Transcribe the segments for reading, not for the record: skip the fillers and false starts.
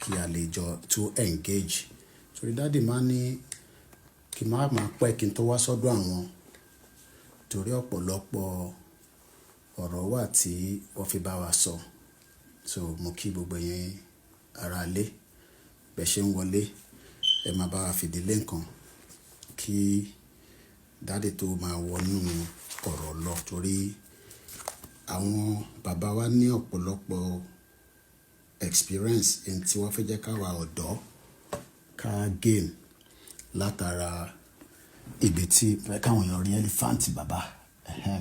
kí a lè jọ to engage torí dáàdì máa ní kí máa pẹ́ kí n tó wá sọ́dọ̀ àwọn torí ọ̀pọ̀lọpọ̀ ọ̀rọ̀ wà tí wọ́n fi bá wa sọ so mo kí gbogbo yẹn ara lé bẹ́ẹ̀ ṣe ń wọlé ẹ máa bá wa fìdílé nǹkan kí dáàdì tó máa wọnú ọ̀rọ̀ lọ torí àwọn bàbá wa ní ọ̀pọ̀lọpọ̀ experience in tí wọ́n fẹ́ jẹ́ káwa ọ̀dọ́ ká gain látara ibi tí káwọn èèyàn rí elephant bàbá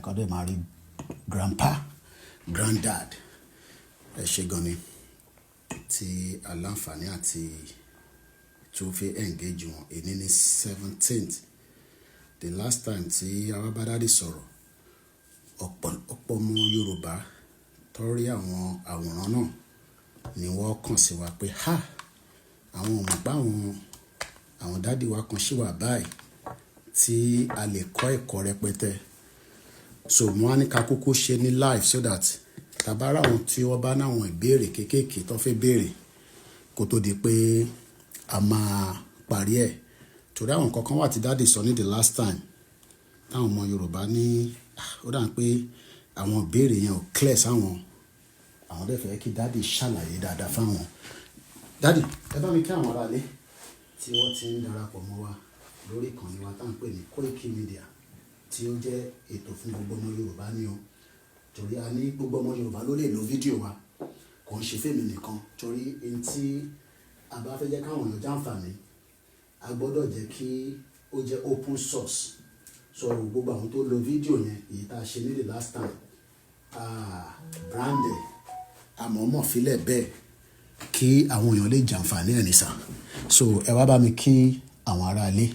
kọ́ dẹ̀ máa rí grandpa granddad ẹ ṣe gan ni tí aláǹfààní àti tó fi engage wọn èyí ní 17th the last time tí àwa bá dáàdì sọ̀rọ̀ ọ̀pọ̀ ọmọ Yorùbá torí àwọn àwòrán náà ni wọ́n kàn sí wa pé ha àwọn ọmọ bá àwọn dáàdì wa kan ṣì wà báyìí tí a lè kọ́ ẹ̀kọ́ rẹpẹtẹ so mo wá ní ká kúkú ṣe ní live so that tàbára àwọn tí wọ́n bá náwọn ìbéèrè kéékèèké tó fẹ́ béèrè kó tó di pé a máa parí ẹ̀ torí àwọn kankan wà tí dáàdì sọ ní the last time táwọn ọmọ Yorùbá ní ó dà pé àwọn ìbéèrè yẹn ò clear sáwọn àwọn dẹ̀ fẹ́ kí dáàdì ṣàlàyé dáadáa fáwọn dáàdì ẹ bá mi kí àwọn aráalé tí wọ́n ti ń darapọ̀ mọ́ wa lórí ìkànnì wa tá à ń pè ní Koikimedia tí ó jẹ́ ètò fún gbogbo ọmọ Yorùbá ní o torí a ní gbogbo ọmọ Yorùbá ló lè lo fídíò wa kò ń ṣe fèmí nìkan torí ẹni tí a bá fẹ́ jẹ́ káwọn èèyàn jàǹfààní a gbọ́dọ̀ jẹ́ kí ó jẹ́ open source so gbogbo àwọn tó lo fídíò yẹn èyí tá a ṣe ní the last time branded àmọ́mọ́ filẹ̀ bẹ́ẹ̀ kí àwọn èèyàn lè jàǹfààní ẹ̀ nìsà so ẹ wá bá mi kí àwọn aráalé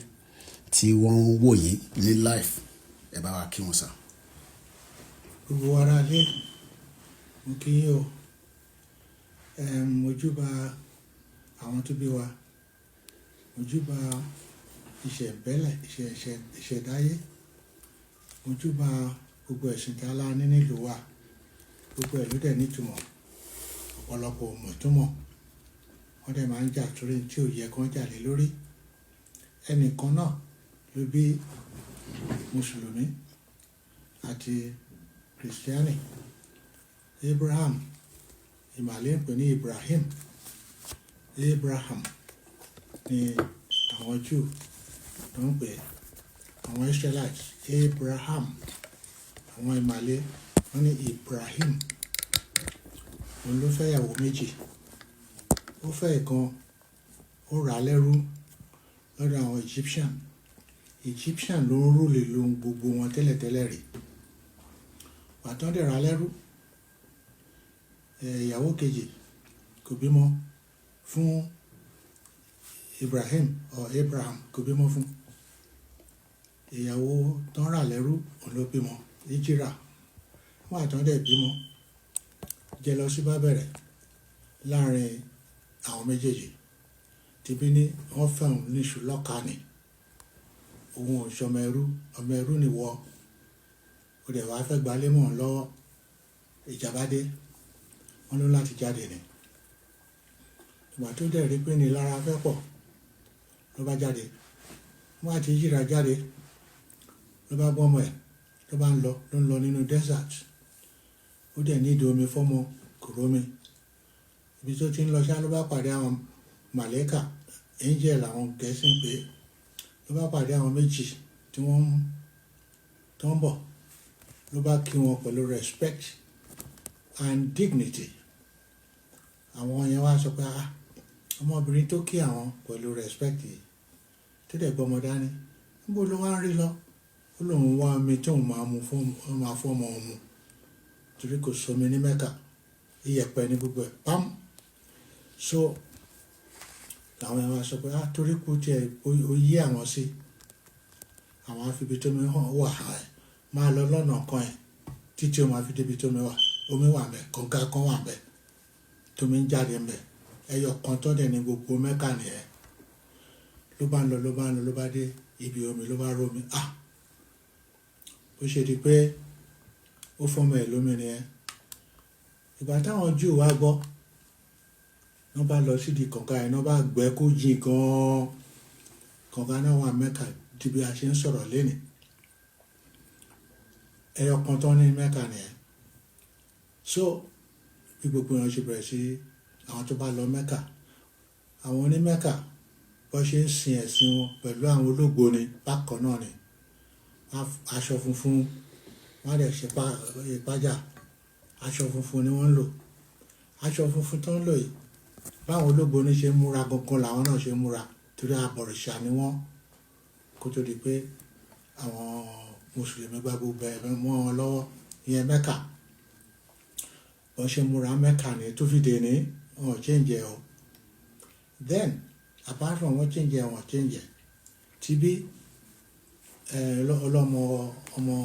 tí wọ́n ń wò yín ní live ẹ bá wa kí wọn sà. Gbogbo aráalé mo kí yín o mojúbà àwọn tó bí wa mojúbà ìṣẹ̀bẹ́lẹ̀ ìṣẹ̀dáyé mojúbà gbogbo ẹ̀sìn tí a lá ní nílùú wa gbogbo ẹ̀ ló dẹ̀ nítumọ̀ ọ̀pọ̀lọpọ̀ mọ̀túmọ̀ wọ́n dẹ̀ máa ń jà torí tí ò yẹ kán jà lé lórí ẹnìkan náà ló bí mùsùlùmí àti kìrìsìtíánì Abraham ìmàlẹ́ ń pè ní Ibrahim Abraham ni àwọn Júù tó ń pè àwọn Israelites Abraham àwọn ìmàlẹ́ wọ́n ní Ibrahim òun ló fẹ́ ìyàwó méjì ó fẹ́ ìkan ó rà á lẹ́rú lọ́dọ̀ àwọn Egyptian ló ń rúlè lóhun gbogbo wọn tẹ́lẹ̀tẹ́lẹ̀ rí pàtó dẹ̀ rà á lẹ́rú ìyàwó kejì kò bímọ fún Abraham kò bímọ fún ìyàwó tó ń rà lẹ́rú òun ló bímọ ìjìrà wọn àtọ́ dẹ̀ bímọ jẹ́lọ́sí bá bẹ̀rẹ̀ láàrin àwọn méjèèjì tìbí ní wọ́n fẹ́ òun níṣu lọ́ka ni òun ò ṣọmọ ẹrú ọmọ ẹrú nìwọ ó dẹ̀ wá fẹ́ gbalé mọ́ lọ́wọ́ ìjàmbá dé wọ́n ló láti jáde ni ìgbà tó dẹ̀ rí pé ní lára fẹ́ pọ̀ ló bá jáde wọ́n àti yíra jáde ló bá gbọ́mọ ẹ̀ ló bá ń lọ nínú desert ó dẹ̀ ní ìdí omi fọ́mọ kò rómi ibi tó ti ń lọ ṣá ló bá pàdé àwọn màlẹ́kà angel àwọn gẹ̀ẹ́sì ń pè é ló bá pàdé àwọn méjì tí wọ́n tó ń bọ̀ ló bá kí wọn pẹ̀lú respect and dignity àwọn yẹn wá sọ pé ọmọbìnrin tó kí àwọn pẹ̀lú respect yìí tó dẹ̀ gbọ́mọ dání níbo ló wá ń rí lọ ó lóun wá omi tóun máa fọ́mọ òun mu torí kò sómi ní Mẹ́kà iyẹ̀pẹ̀ ní gbogbo ẹ̀ pam so làwọn yẹn wá sọ pé torí kú tiẹ̀ ó yí àwọn sí àwọn afibi tómi hàn wà máa lọ lọ́nà kan ẹ̀ títí ó máa fi débi tómi wà omi wà ńbẹ̀ kọ̀ǹga kan wà ńbẹ̀ tómi ń jáde ńbẹ̀ ẹyọ kan tó dẹ̀ ní gbogbo Mẹ́kà nìyẹn ló bá ń lọ ló bá dé ibi omi ló bá rómi ó ṣe di pé ó fọmọ ẹ̀ lómi nìyẹn ìgbà táwọn Júù wá gbọ́ wọ́n bá lọ sídi kànga yẹn wọ́n bá gbẹ́ kó jìn gan-an kànga náà wà Mẹ́kà di bí a ṣe ń sọ̀rọ̀ lénìí ẹyọ kan tán ní Mẹ́kà nìyẹn so bí gbogbo èèyàn ṣe bẹ̀rẹ̀ sí àwọn tó bá lọ Mẹ́kà àwọn oní Mẹ́kà bó ṣe ń sin ẹ̀sìn wọn pẹ̀lú àwọn olóògbóni bákan náà ni aṣọ funfun wọ́n á dẹ̀ ṣe ìpájà aṣọ funfun ni wọ́n ń lò aṣọ funfun tó ń lò yìí báwọn olóògbóni ṣe ń múra gangan làwọn náà ṣe ń múra torí àbọ̀rìṣà ni wọ́n kó tó di pé àwọn mùsùlùmí gba gbogbo ẹ̀ mọ́ wọn lọ́wọ́ ìyẹn Mẹ́kà wọ́n ṣe múra Mẹ́kà ní tó fi dè ní wọn change ẹ̀ o then apart from wọn change ẹ̀ wọn change ẹ̀ tí bí ọlọ́mọ ọmọ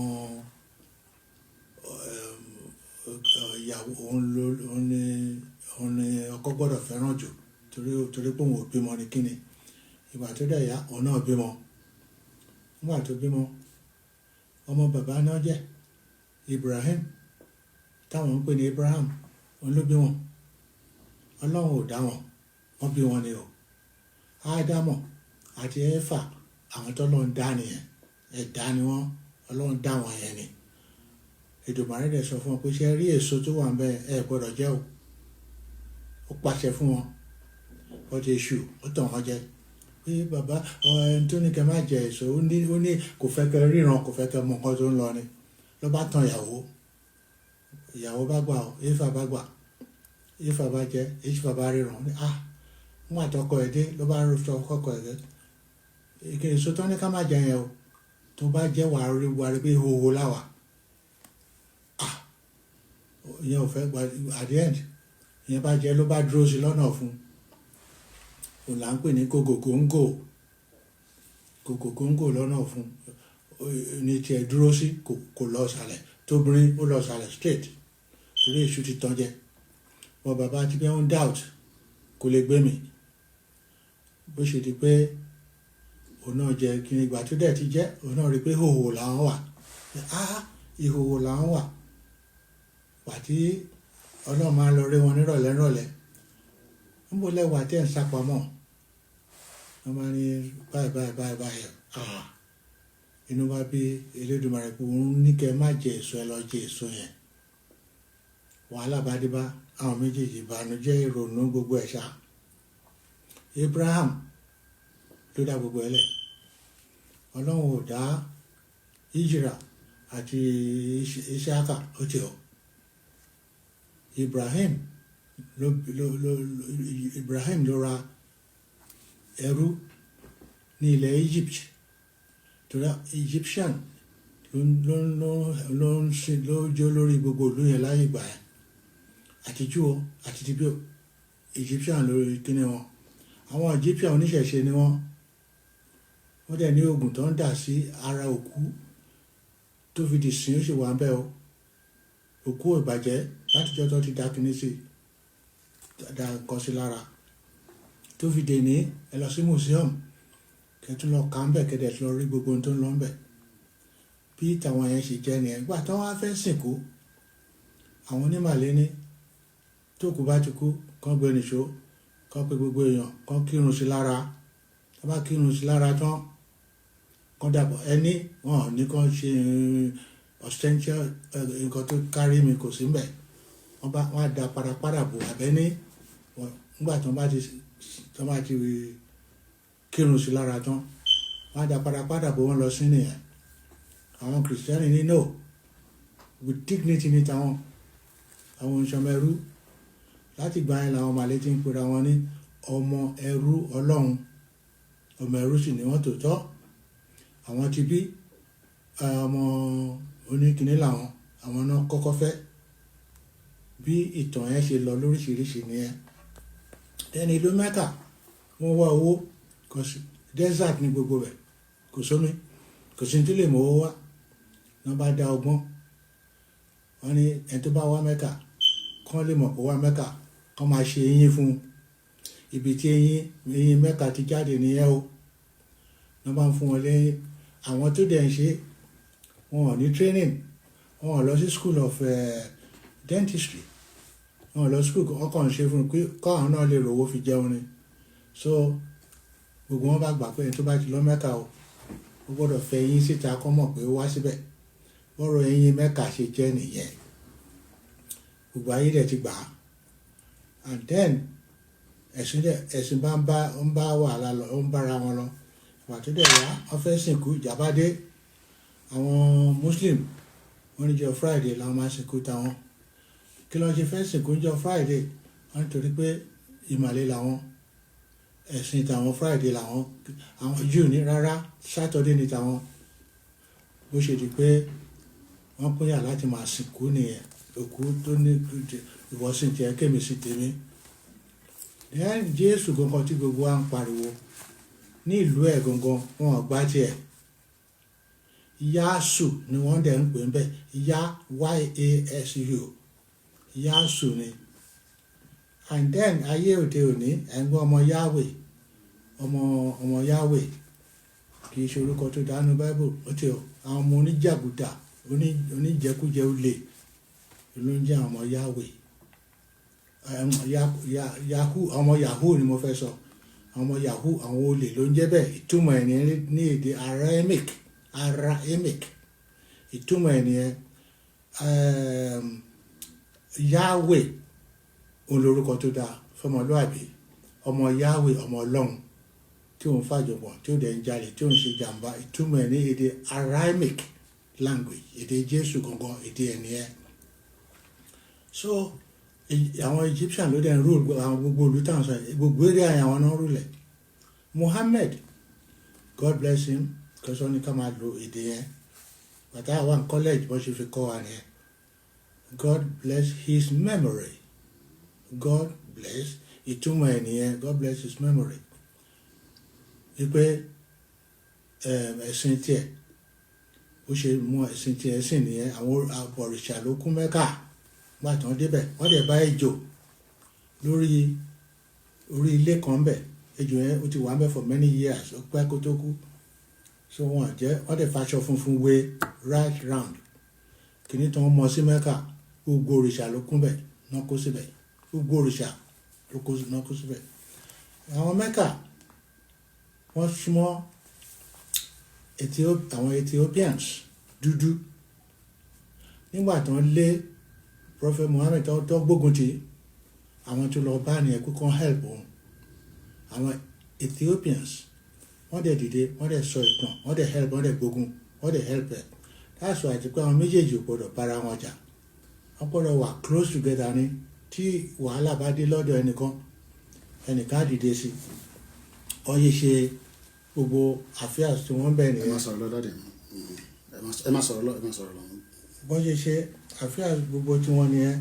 ìyàwó òun ni ọkọ gbọ́dọ̀ fẹ́ràn jù torí pé òun ò bímọ ní kíni ìgbà tó dẹ̀ yá òun náà bímọ nígbà tó bímọ ọmọ bàbá náà jẹ́ Ibrahim táwọn ń pè ní Abraham òun ló bí wọn Ọlọ́run ò dá wọn wọ́n bí wọn ni o Ádámọ̀ àti Éfà àwọn tọ́lọ́run dá nìyẹn ẹ̀dá ni wọ́n Ọlọ́run dá wọn yẹn ni Èdùmàrè dẹ̀ sọ fún wọn pé ṣe rí èso tó wà ń bẹ ẹ gbọ́dọ̀ jẹ o ó pàṣẹ fún wọn ó ti ṣù ó tàn wọ́n jẹ pé bàbá ẹni tó ní kẹ́ má jẹ èso ó ní kò fẹ́ kẹ́ ríran kò fẹ́ kẹ́ mọ nǹkan tó ń lọ ni ló bá tàn ìyàwó bá gbà ó Éfà bá gbà Éfà bá jẹ Éfà bá ríran ní wọn àtọkọ ẹ̀ dé ló bá sọ kọkọ ẹ̀ dé ìkíni èso tó ní ká má jẹ yẹn o tó bá jẹ wàá rí pé ìhòòhò láwà ìyẹn ò fẹ́ gba at the end ìyẹn bá jẹ ló bá dúró sí lọ́nà fún òun là ń pè ní gògògóńgò lọ́nà fún ní tiẹ̀ dúró sí kò lọ sàlẹ̀ tóbìnrin ó lọ sàlẹ̀ straight torí èṣù ti tán jẹ wọn bàbá ti pé ń doubt kò lè gbé mi bó ṣe di pé òun náà jẹ kí ni ìgbà tó dẹ̀ ti jẹ́ òun náà rí pé ìhòòhò làwọn wà ìhòòhò làwọn wà pàtí ọlọ́run máa lọ rí wọn nírọ̀lẹ́ ń bó lẹ́wà tẹ́ ń sápamọ́ wọ́n máa ní báyìí inú bá bí Elédùmarè pé òun ní kẹ́ má jẹ èso ẹ lọ jẹ èso yẹn wàhálà bá dé bá àwọn méjèèjì ìbànújẹ́ ìrònú gbogbo ẹ̀ ṣá Abraham ló dá gbogbo ẹ̀ lẹ̀ ọlọ́run ò dá Ìjírà àti Ìṣáàkà ó ti ọ̀ Ibrahim ló ra ẹrú ní ilẹ̀ Egypt torí Egyptian ló jó lórí gbogbo ìlú yẹn láyé ìgbà yẹn àti Júù àti tibí Egyptian lórí kíní wọn àwọn Egyptian oníṣẹ̀ṣe ni wọ́n dẹ̀ ní oògùn tó ń dà sí ara òkú tó fi di sìn ó sì wà ń bẹ́ o òkú ìbàjẹ́ látijọ́ tó ti dá kíní sí dá nǹkan sí lára tó fi dè ní ẹ lọ sí museum kẹtù lọ kà ń bẹ̀ kẹdẹ̀ lọ rí gbogbo ohun tó ń lọ ń bẹ̀ bí tàwọn yẹn ṣe jẹ́ nìyẹn gbà tó wá fẹ́ sìnkú àwọn onímàlẹ́ ní tó kù bá ti kú kán gbé nìṣó kán pe gbogbo èèyàn kán kírun sí lára tó bá kírun sí lára tán kán dàbọ̀ ẹni wọn ò ní kán ṣe ostential nǹkan tó kárí mi kò sí mbẹ̀ wọ́n á da parapara bò abẹ́ní nígbà tó bá ti kírun sí lára tán wọ́n á da parapara bò wọ́n lọ sí nìyẹn àwọn kìrìsìtẹ́nì ní no with dignity ní tàwọn àwọn ìṣọmọ ẹrú láti gbà yẹn làwọn màlẹ́ ti ń pera wọn ní ọmọ ẹrú ọlọ́run ọmọ ẹrú sì ni wọ́n tòótọ́ àwọn ti bí ọmọ oníkìní làwọn àwọn náà kọ́kọ́ fẹ́ bí ìtàn yẹn ṣe lọ lóríṣiríṣi nìyẹn ẹni ìlú Mẹ́kà wọ́n wá owó desert ní gbogbo rẹ̀ kò sómi kò sí tí lè mọ owó wá wọ́n bá dá ọgbọ́n wọ́n ní ẹni tó bá wá Mẹ́kà kán lè mọ̀ kó wá Mẹ́kà kán máa ṣe eyín fún un ibi tí eyín Mẹ́kà ti jáde nìyẹn o wọ́n bá ń fún wọn lẹ́yìn àwọn tó dẹ̀ ń ṣe wọn ò ní training wọn ò lọ sí school of dentistry wọn lọ school ọkàn ṣe fún un pé káwọn náà lè rówó fi jẹun ni so gbogbo wọn bá gbà pé ẹni tó bá ti lọ Mẹ́kà o ó gbọ́dọ̀ fẹ́ eyín síta kọ́ mọ̀ pé ó wá síbẹ̀ bọ́rọ̀ eyín Mẹ́kà ṣe jẹ́ nìyẹn gbogbo ayé dẹ̀ ti gbà á and then ẹ̀sìn bá ń bá wàhálà lọ ó ń bára wọn lọ ìgbà tó dẹ̀ wá wọ́n fẹ́ sìnkú ìjàmbá dé àwọn Muslim wọ́n ní jọ Friday làwọn máa sìnkú táwọn kí ló ń ṣe fẹ́ sìnkú jọ Friday wọ́n nítorí pé ìmàle làwọn ẹ̀sìn tàwọn Friday làwọn àwọn Jew ní rárá Saturday ní tàwọn bó ṣe di pé wọ́n pínyà láti máa sìnkú nìyẹn òkú tó ní ìwọ́sìn tiẹ̀ kémi sí tèmi Jésù gangan tí gbogbo wa ń pariwo ní ìlú ẹ̀ gangan wọn ò gbá tiẹ̀ Yásù ni wọ́n dẹ̀ ń pè ń bẹ̀ YASU Yásù ni and then ayé òde òní ẹ̀gbọ́n ọmọ Yahweh ọmọ Yahweh kì í ṣe orúkọ tó dánú Bible ó ti àwọn ọmọ oníjàgùdà oníjẹkújẹ olè ló ń jẹ́ àwọn ọmọ Yahweh ọmọ Yahoo ni mo fẹ́ sọ àwọn ọmọ Yahoo àwọn olè ló ń jẹ́ bẹ́ẹ̀ ìtumọ̀ ẹ̀ ní èdè Aramaic ìtumọ̀ ẹ̀ nìyẹn Yahweh olórúkọ tó dáa fọmọlúàbí ọmọ Yahweh ọmọ Ọlọ́run tí òun fàjọpọ̀ tí ó dẹ̀ ń jalè tí òun ṣe jàǹbá ìtumọ̀ ẹ̀ ní èdè Aramaic language èdè Jésù gangan èdè ẹ̀ nìyẹn so àwọn Egyptian ló dẹ̀ ń rule àwọn gbogbo olùtàn sọ gbogbo eré àwọn náà rúlẹ̀ Muhammad God bless him kẹsàn ní ká máa lo èdè yẹn bàtà àwọn college bó ṣe fi kọ́ wa nìyẹn God bless his memory God bless ìtumọ̀ ẹ̀ nìyẹn God bless his memory wípé ẹ̀sìn tiẹ̀ ó ṣe mú ẹ̀sìn tiẹ̀ ẹ̀sìn nìyẹn àwọn àbọ̀rìṣà ló kún Mẹ́kà gbà tán débẹ̀ wọ́n dẹ̀ bá ejò lórí orí ilé kan bẹ̀ ejò yẹn ó ti wà ń bẹ̀ for many years ó pẹ́ kó tó kú so wọ́n dẹ̀ faṣọ funfun wé right round kìíní tán mọ sí Mẹ́kà gbogbo òrìṣà ló kún bẹ̀ náà kó síbẹ̀ gbogbo òrìṣà náà kó síbẹ̀ àwọn Mẹ́kà wọ́n súnmọ́ àwọn Ethiopians dúdú nígbà tán lé Prophet Muhammad tó gbógun ti àwọn tó lọ bá nìyẹn kó kàn help òun àwọn Ethiopians wọ́n dẹ̀ dìde wọ́n dẹ̀ sọ ìtàn wọ́n dẹ̀ help wọ́n dẹ̀ gbógun wọ́n dẹ̀ help ẹ̀ that's why àti pé àwọn méjèèjì ò gbọdọ̀ bára wọn jà wọ́n gbọdọ̀ wà close together ni tí wàhálà bá dé lọ́dọ̀ ẹnìkan á dìde sí ọ yìí ṣe gbogbo affairs tí wọ́n bẹ̀ nìyẹn. ẹ má sọ̀rọ̀ lọ dáadé ẹ má sọ̀rọ̀ lọ. bọ́n ṣe ṣe affairs gbogbo tí wọ́n nìyẹn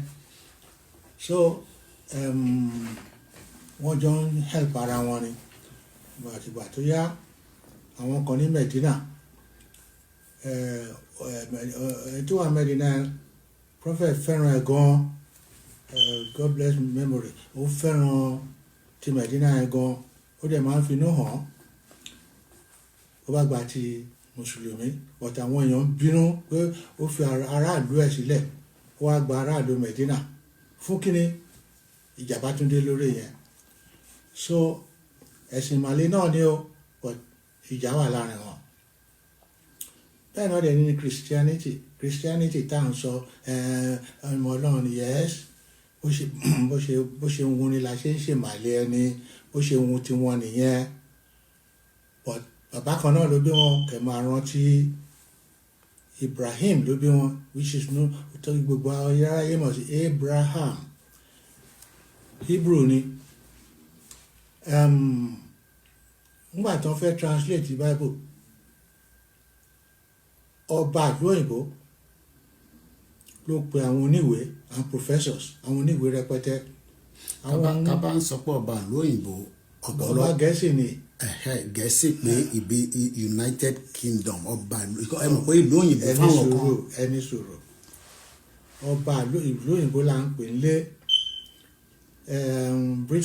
so wọ́n jọ ń help ara wọn ni àtìgbà tó yá àwọn kan ní Medina tó wà Medina Prophet fẹ́ràn ẹ̀ gan God bless memory ó fẹ́ràn ti Medina ẹ̀ gan ó dẹ̀ máa ń finú hàn ó bá gba ti mùsùlùmí but àwọn èèyàn bínú pé ó fi aráàlú ẹ̀ sílẹ̀ ó wá gba aráàlú Medina fún kíni ìjàmbá tún dé lórí yẹn so ẹ̀sìn ìmàle náà ni ó but ìjà wà láàrin wọn bẹ́ẹ̀ náà dẹ̀ ní Christianity tá à ń sọ ọmọ Ọlọ́run yes bó ṣe ń wuni la ṣe ń ṣèmàle ẹni bó ṣe ń wun tiwọn nìyẹn but bàbá kan náà ló bí wọn kẹ máa rántí Ibrahim ló bí wọn which is no tó gbogbo aráyé mọ̀ sí Abraham Hebrew ni nígbà tí wọ́n fẹ́ translate the Bible ọba ìlú òyìnbó ló pe àwọn oníwèé àwọn professors àwọn oníwèé rẹpẹtẹ. ká bá ń sọ pé ọba ìlú òyìnbó ọba Gẹ̀ẹ́sì ni. Gẹ̀ẹ́sì pé ibi United Kingdom ọba ẹ mọ̀ pé ìlú òyìnbó fáwọn kan. ẹni sọ̀rọ̀ ọba ìlú òyìnbó là ń pè ń lé.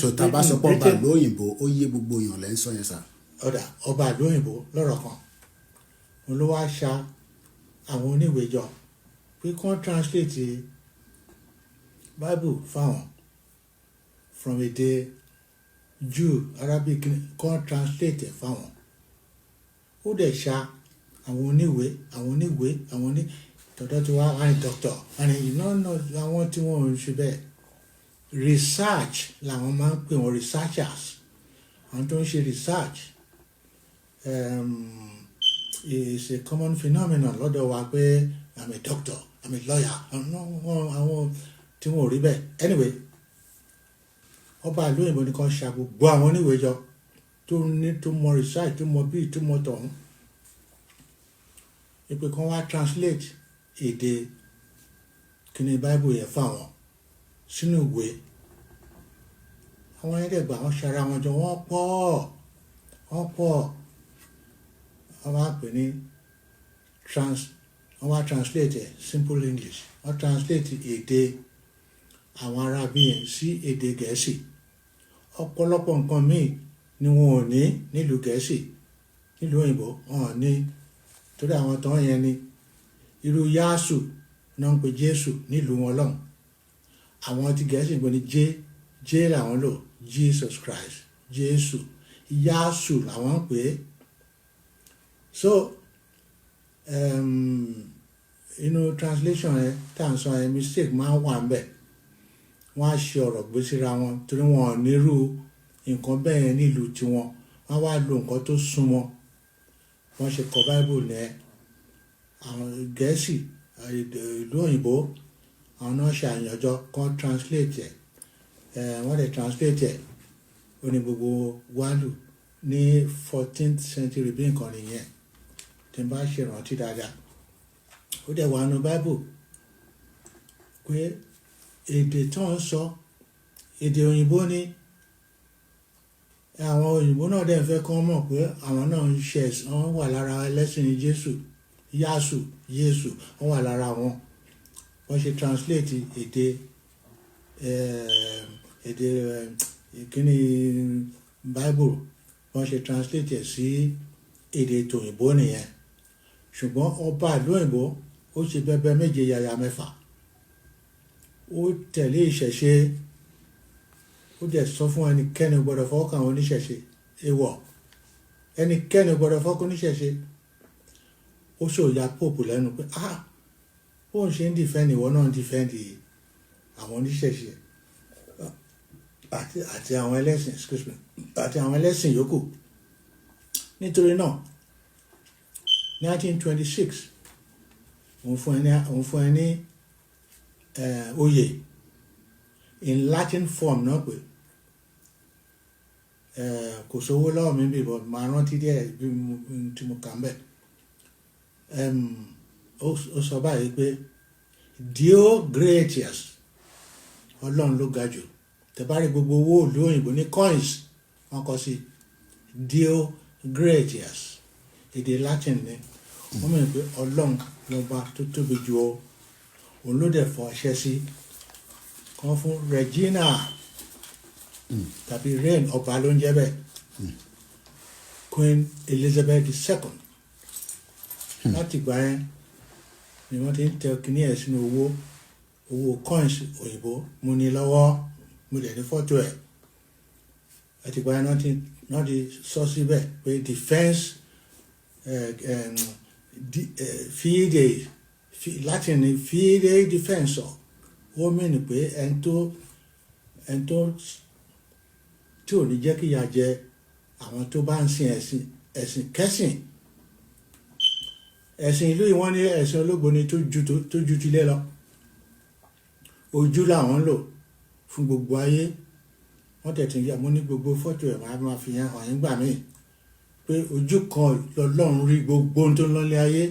so tá a bá sọ pé ọba ìlú òyìnbó ó yé gbogbo èèyàn lẹ́ ń sọ yẹn sá. ọba ìlú òyìnbó lọ́rọ̀ kan òun ló wá ṣa àwọn oníwèé jọ pé kán translate Bible fáwọn from èdè Jew Arabic kan translate ẹ̀ fáwọn ó dẹ̀ ṣá àwọn oníwèé tọ̀dọ̀ tí wọ́n á ní doctor àní ìnáwó àwọn tí wọ́n ń ṣe bẹ́ẹ̀ research làwọn máa ń pè wọ́n researchers àwọn tó ń ṣe research is a common phenomenon lọ́dọ̀ wa pé I'm a doctor I'm a lawyer àwọn tí wọ́n ò rí bẹ́ẹ̀ anyway ọba ìlú òyìnbó ni kan ṣa gbogbo àwọn oníwèé jọ tó mọ research tó mọ bíi tó mọ tọ̀hún ìpè kan wá translate èdè kíní bible yẹn fáwọn sínú ìwé àwọn yẹn dẹ̀ gbà wọ́n ṣara wọn jọ wọ́n pọ̀ wọ́n wá pè ní wọ́n wá translate simple English wọ́n translate èdè àwọn arábí yẹn sí èdè Gẹ̀ẹ́sì ọ̀pọ̀lọpọ̀ nǹkan míì ni wọn ò ní nílùú Gẹ̀ẹ́sì nílùú òyìnbó wọn ò ní torí àwọn tán yẹn ni irú yáàsù náà ń pe Jésù nílùú wọn lọ́hùn àwọn ti Gẹ̀ẹ́sì ń pè ní j làwọn lò Jesus Christ Jésù yáàsù làwọn ń pè é so inú translation yẹn tá à ń sọ yẹn mistake máa ń wà ń bẹ̀ wọ́n á ṣe ọ̀rọ̀ gbé síra wọn torí wọn ò nírú nǹkan bẹ́ẹ̀ yẹn nílùú tiwọn wọ́n wá lo nǹkan tó súnmọ́ wọ́n ṣe kọ Bible nìyẹn àwọn Gẹ̀ẹ́sì ìlú òyìnbó àwọn náà ṣe àyànjọ kan translate ẹ̀ wọ́n lè translate ẹ̀ ó ní gbogbo wálù ní 14th century bí nǹkan nìyẹn tí n bá ṣe rántí dáadáa ó dẹ̀ wà nù Bible pé èdè tó ń sọ èdè òyìnbó ni àwọn òyìnbó náà dẹ̀ fẹ́ kọ́ mọ̀ pé àwọn náà ń ṣe wọ́n wà lára ẹlẹ́sìn Jésù Jésù wọ́n wà lára wọn wọ́n ṣe translate èdè kíní Bible wọ́n ṣe translate ẹ̀ sí èdè tòyìnbó nìyẹn ṣùgbọ́n ọba ìlú òyìnbó ó ṣe bẹbẹ méje yàyà mẹ́fà ó tẹ̀lé ìṣẹ̀ṣe ó dẹ̀ sọ fún ẹnikẹ́ni gbọ́dọ̀ fọwọ́ kàn àwọn oníṣẹ̀ṣe èèwọ̀ ẹnikẹ́ni gbọ́dọ̀ fọwọ́ kàn oníṣẹ̀ṣe ó ṣòya pope lẹ́nu pé bóun ṣe ń dìfẹ́ǹdì ìwọ náà ń dìfẹ́ǹdì àwọn oníṣẹ̀ṣe àti àwọn ẹlẹ́sìn àti àwọn ẹlẹ́sìn yòókù nítorí náà 1926 òun fún ẹ ní oyè in Latin form náà pé kò sówó lọ́wọ́ mi bí bọ́ máa rántí díẹ̀ bí tí mo kà ń bẹ̀ ó sọ báyìí pé Dio gratias ọlọ́run ló ga jù tẹ̀bárí gbogbo owó ìlú òyìnbó ní coins wọ́n kọ sí Dio gratias èdè Latin ni wọ́n mọ̀ pé ọlọ́run lọ́ba tó tóbi jù ọ́ òun ló dẹ̀ fọ àṣẹ sí kan fún Regina tàbí reign ọba ló ń jẹ́ bẹ́ẹ̀ Queen Elizabeth II láti gbà yẹn ni wọ́n ti ń tẹ kíní ẹ̀ sínú owó coins òyìnbó mo ní lọ́wọ́ mo dẹ̀ ní fọ́tò ẹ̀ láti gbà yẹn náà ti sọ síbẹ̀ pé defence Latin ni fide defensor ó mìíràn pé ẹni tó tí ò ní jẹ́ kí ìyà jẹ àwọn tó bá ń sin ẹ̀sìn kẹ́sìn ẹ̀sìn ìlú yìí wọ́n ní ẹ̀sìn ológo ni tó ju tilé lọ ojú làwọn ń lò fún gbogbo ayé wọ́n tẹ̀tí yà mú ní gbogbo fọ́tò ẹ̀ máa fi hàn yín gbà míì pé ojú kan lọ́lọ́run rí gbogbo ohun tó ń lọ́lé ayé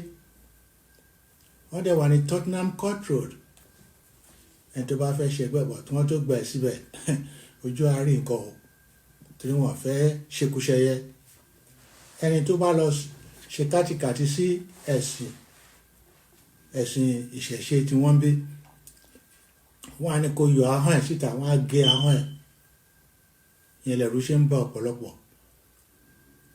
wọ́n dẹ̀ wà ní Tottenham Court Road ẹni tó bá fẹ́ ṣe ẹgbẹ́ bọ̀ tí wọ́n tó gbà ẹ̀ síbẹ̀ ojú àárín nǹkan o tí wọ́n fẹ́ ṣekúṣẹyẹ ẹni tó bá lọ ṣe kátikàti sí ẹ̀sìn ìṣẹ̀ṣe tí wọ́n ń bí wọ́n á ní kó yọ ahọ́n ẹ̀ síta wọ́n á gé ahọ́n ẹ̀ ìyẹn lẹ̀rú ṣe ń bá ọ̀pọ̀lọpọ̀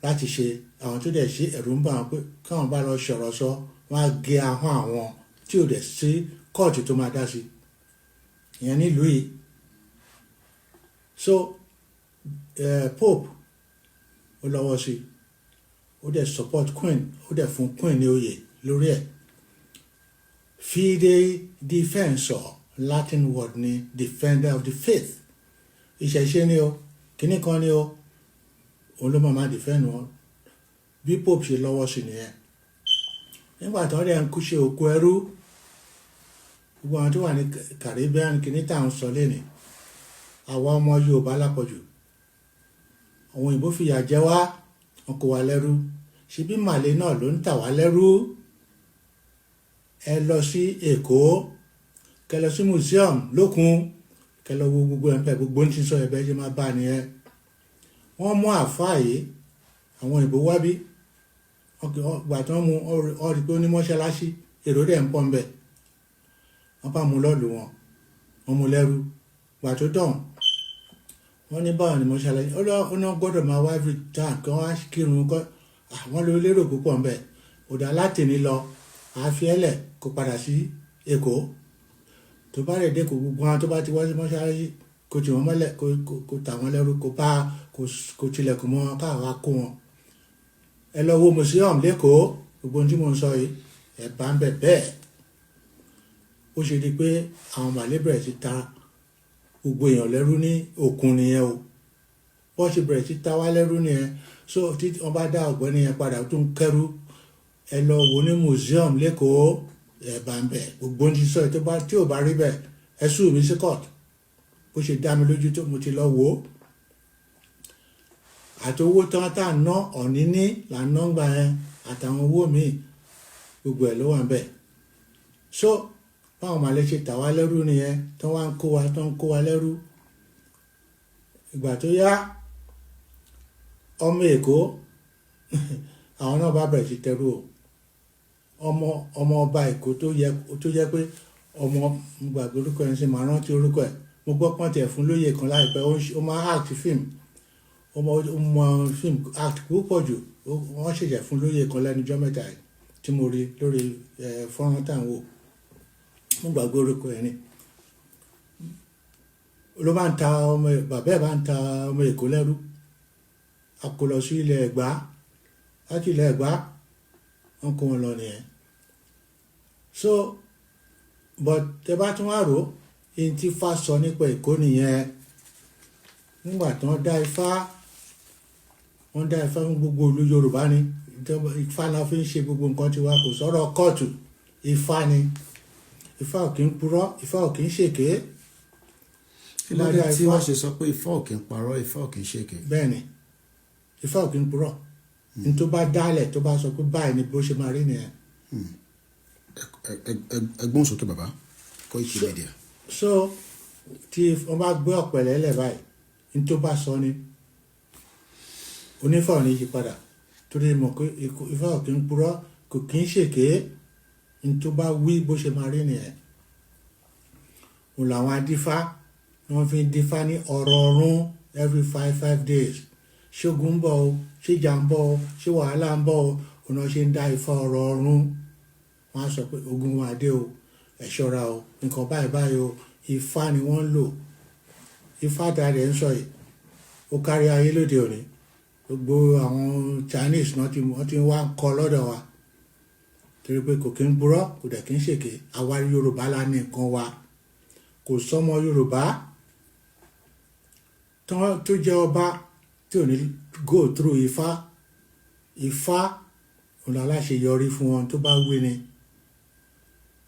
láti ṣe àwọn tó dẹ̀ ṣe ẹ̀rù ń bá wọn pé káwọn bá lọ ṣọ̀rọ̀ sọ wọ́n á gé ahọ́n àwọn tí ò dẹ̀ sí kóòtù tó máa dá sí ìyẹn nílùú yìí so Pope ó lọ́wọ́ sí ó dẹ̀ support Queen ó dẹ̀ fún Queen ní oyè lórí ẹ̀ Fide defensor Latin word ni defender of the faith ìṣẹ̀ṣe ni o kíní kan ni o òun ló máa defend wọn bí Pope ṣe lọ́wọ́ sí nìyẹn nígbà tí wọ́n dẹ̀ ń kú ṣe òkú ẹrú gbogbo àwọn tó wà ní Caribbean kíní tá à ń sọ lẹ́nì àwa ọmọ Yorùbá lápọ̀jù àwọn òyìnbó fìyà jẹ wá wọn kó wa lẹ́rú ṣebí màlẹ́ náà ló ń tà wá lẹ́rú ẹ lọ sí Èkó kẹ lọ sí museum lókun kẹ lọ wo gbogbo ẹ̀ńpẹ́ gbogbo ní ti sọ ẹ̀bẹ́ ṣe máa bá nìyẹn wọ́n mú àfáà yìí àwọn òyìnbó wá bí gbà tí wọ́n mú ọ̀rí pé ó ní mọ́ṣáláṣí èrò dẹ̀ ń pọ̀ ńbẹ̀ wọ́n bá mú lọ́ọ̀lù wọn wọ́n mú lẹ́rú gbà tó dán wọ́n ní báwọn ni mọ́ṣáláṣí ó náà gbọ́dọ̀ máa wá every time kí wọ́n á kírun kọ́ àwọn ló lérò púpọ̀ ńbẹ̀ òdà láti ní lọ àáfiẹ́lẹ̀ kó padà sí Èkó tó bá rẹ̀ dé kó gbogbo àwọn tó bá ti wá sí mọ́ṣáláṣí kó tì wọ́n mọ́lẹ̀ kó tà wọ́n lẹ́rú kó tilẹ̀kùn mọ́ wọn káàwá kó wọn ẹ lọ wo museum lẹ́kọ̀ọ́ gbogbo ohun tí mo ń sọ yìí ẹ̀ bá ń bẹ̀ bẹ́ẹ̀ ó ṣe di pé àwọn màlẹ́ bẹ̀rẹ̀ sí ta gbogbo èèyàn lẹ́rú ní òkun nìyẹn o wọ́n ṣe bẹ̀rẹ̀ sí ta wá lẹ́rú nìyẹn so tí wọ́n bá dá ọ̀gbẹ́ni yẹn padà tó ń kẹ́rú ẹ lọ wo ní museum lẹ́kọ̀ọ́ ẹ̀ bá ń bẹ̀ gbogbo ohun tí sọ yìí tí ò bá rí bẹ́ẹ̀ ẹ sùn mí sí court bó ṣe dá mi lójú tó mo ti lọ wò ó àti owó tán tá à ń ná ọ̀ní ní là ń ná gbà yẹn àtàwọn owó míì gbogbo ẹ̀ ló wà ń bẹ̀ so báwọn màlẹ́ ṣe tà wá lẹ́rú nìyẹn tó wá ń kó wa lẹ́rú ìgbà tó yá ọmọ Èkó àwọn náà bá bẹ̀rẹ̀ sí tẹrú o ọmọ ọba Èkó tó yẹ pé ọmọ gbàgbé orúkọ ẹ̀ ń ṣe màá rántí orúkọ ẹ̀ mo gbọ́ pọ́n tẹ̀ fún lóye kan láìpẹ́ ó máa act film ọmọ film act púpọ̀ jù wọ́n ṣẹ̀ṣẹ̀ fún lóye kan lẹ́nujọ́ mẹ́ta tí mo rí lórí fọ́nrán tá à ń wò mo gbàgbé orúkọ ẹ̀ ni ló bá ń ta bàbá ẹ̀ bá ń ta ọmọ Èkó lẹ́rú a kò lọ sí ilẹ̀ Ẹ̀gbá láti ilẹ̀ Ẹ̀gbá wọn kó wọn lọ nìyẹn so but tẹ bá tún wá rò ó ihun tí Ifá sọ nípa Èkó nìyẹn nígbà tí wọ́n dá Ifá fún gbogbo ìlú Yorùbá ni Ifá náà fi ń ṣe gbogbo nǹkan tiwa kò sọ̀rọ̀ kóòtù Ifá ni Ifá ò kì í purọ́ Ifá ò kì í ṣèké. kí ló dé tí wọ́n ṣe sọ pé Ifá ò kì í parọ́ Ifá ò kì í ṣèké. bẹ́ẹ̀ ni Ifá ò kì í purọ́ ní tó bá dálẹ̀ tó bá sọ pé báyìí ni bó ṣe máa rí nìyẹn. ẹgbọ́n sókè bàbá Koikimedia. so tí wọ́n bá gbé ọ̀pẹ̀lẹ̀ lẹ̀ báyìí ní tó bá sọ ni onífà ò ní yí padà torí mọ̀ pé Ifá ò kì í purọ́ kò kì í ṣèké ní tó bá wí bó ṣe máa rí nìyẹn. òun làwọn adífá ni wọ́n fi ń dífá ní ọ̀rọ̀ ọ̀run every 5 days ṣógun ń bọ̀ o ṣíjà ń bọ̀ o ṣé wàhálà ń bọ̀ o òun náà ṣe ń dá Ifá ọ̀rọ̀ ọ̀run wọ́n á sọ pé ogun wa dé o ẹ ṣọ́ra o nǹkan báyìí o Ifá ni wọ́n ń lò Ifá tàdé ń sọ yìí ó kárí ayé lóde òní gbogbo àwọn Chinese náà wọ́n ti wá ń kọ lọ́dọ̀ wa torí pé kò kí ń purọ́ kò dẹ̀ kí ń ṣèké àwa Yorùbá la ní nǹkan wa kò sọ́mọ Yorùbá tó jẹ́ ọba tí ò ní go through Ifá òun aláṣẹ yọrí fún wọn tó bá wí ni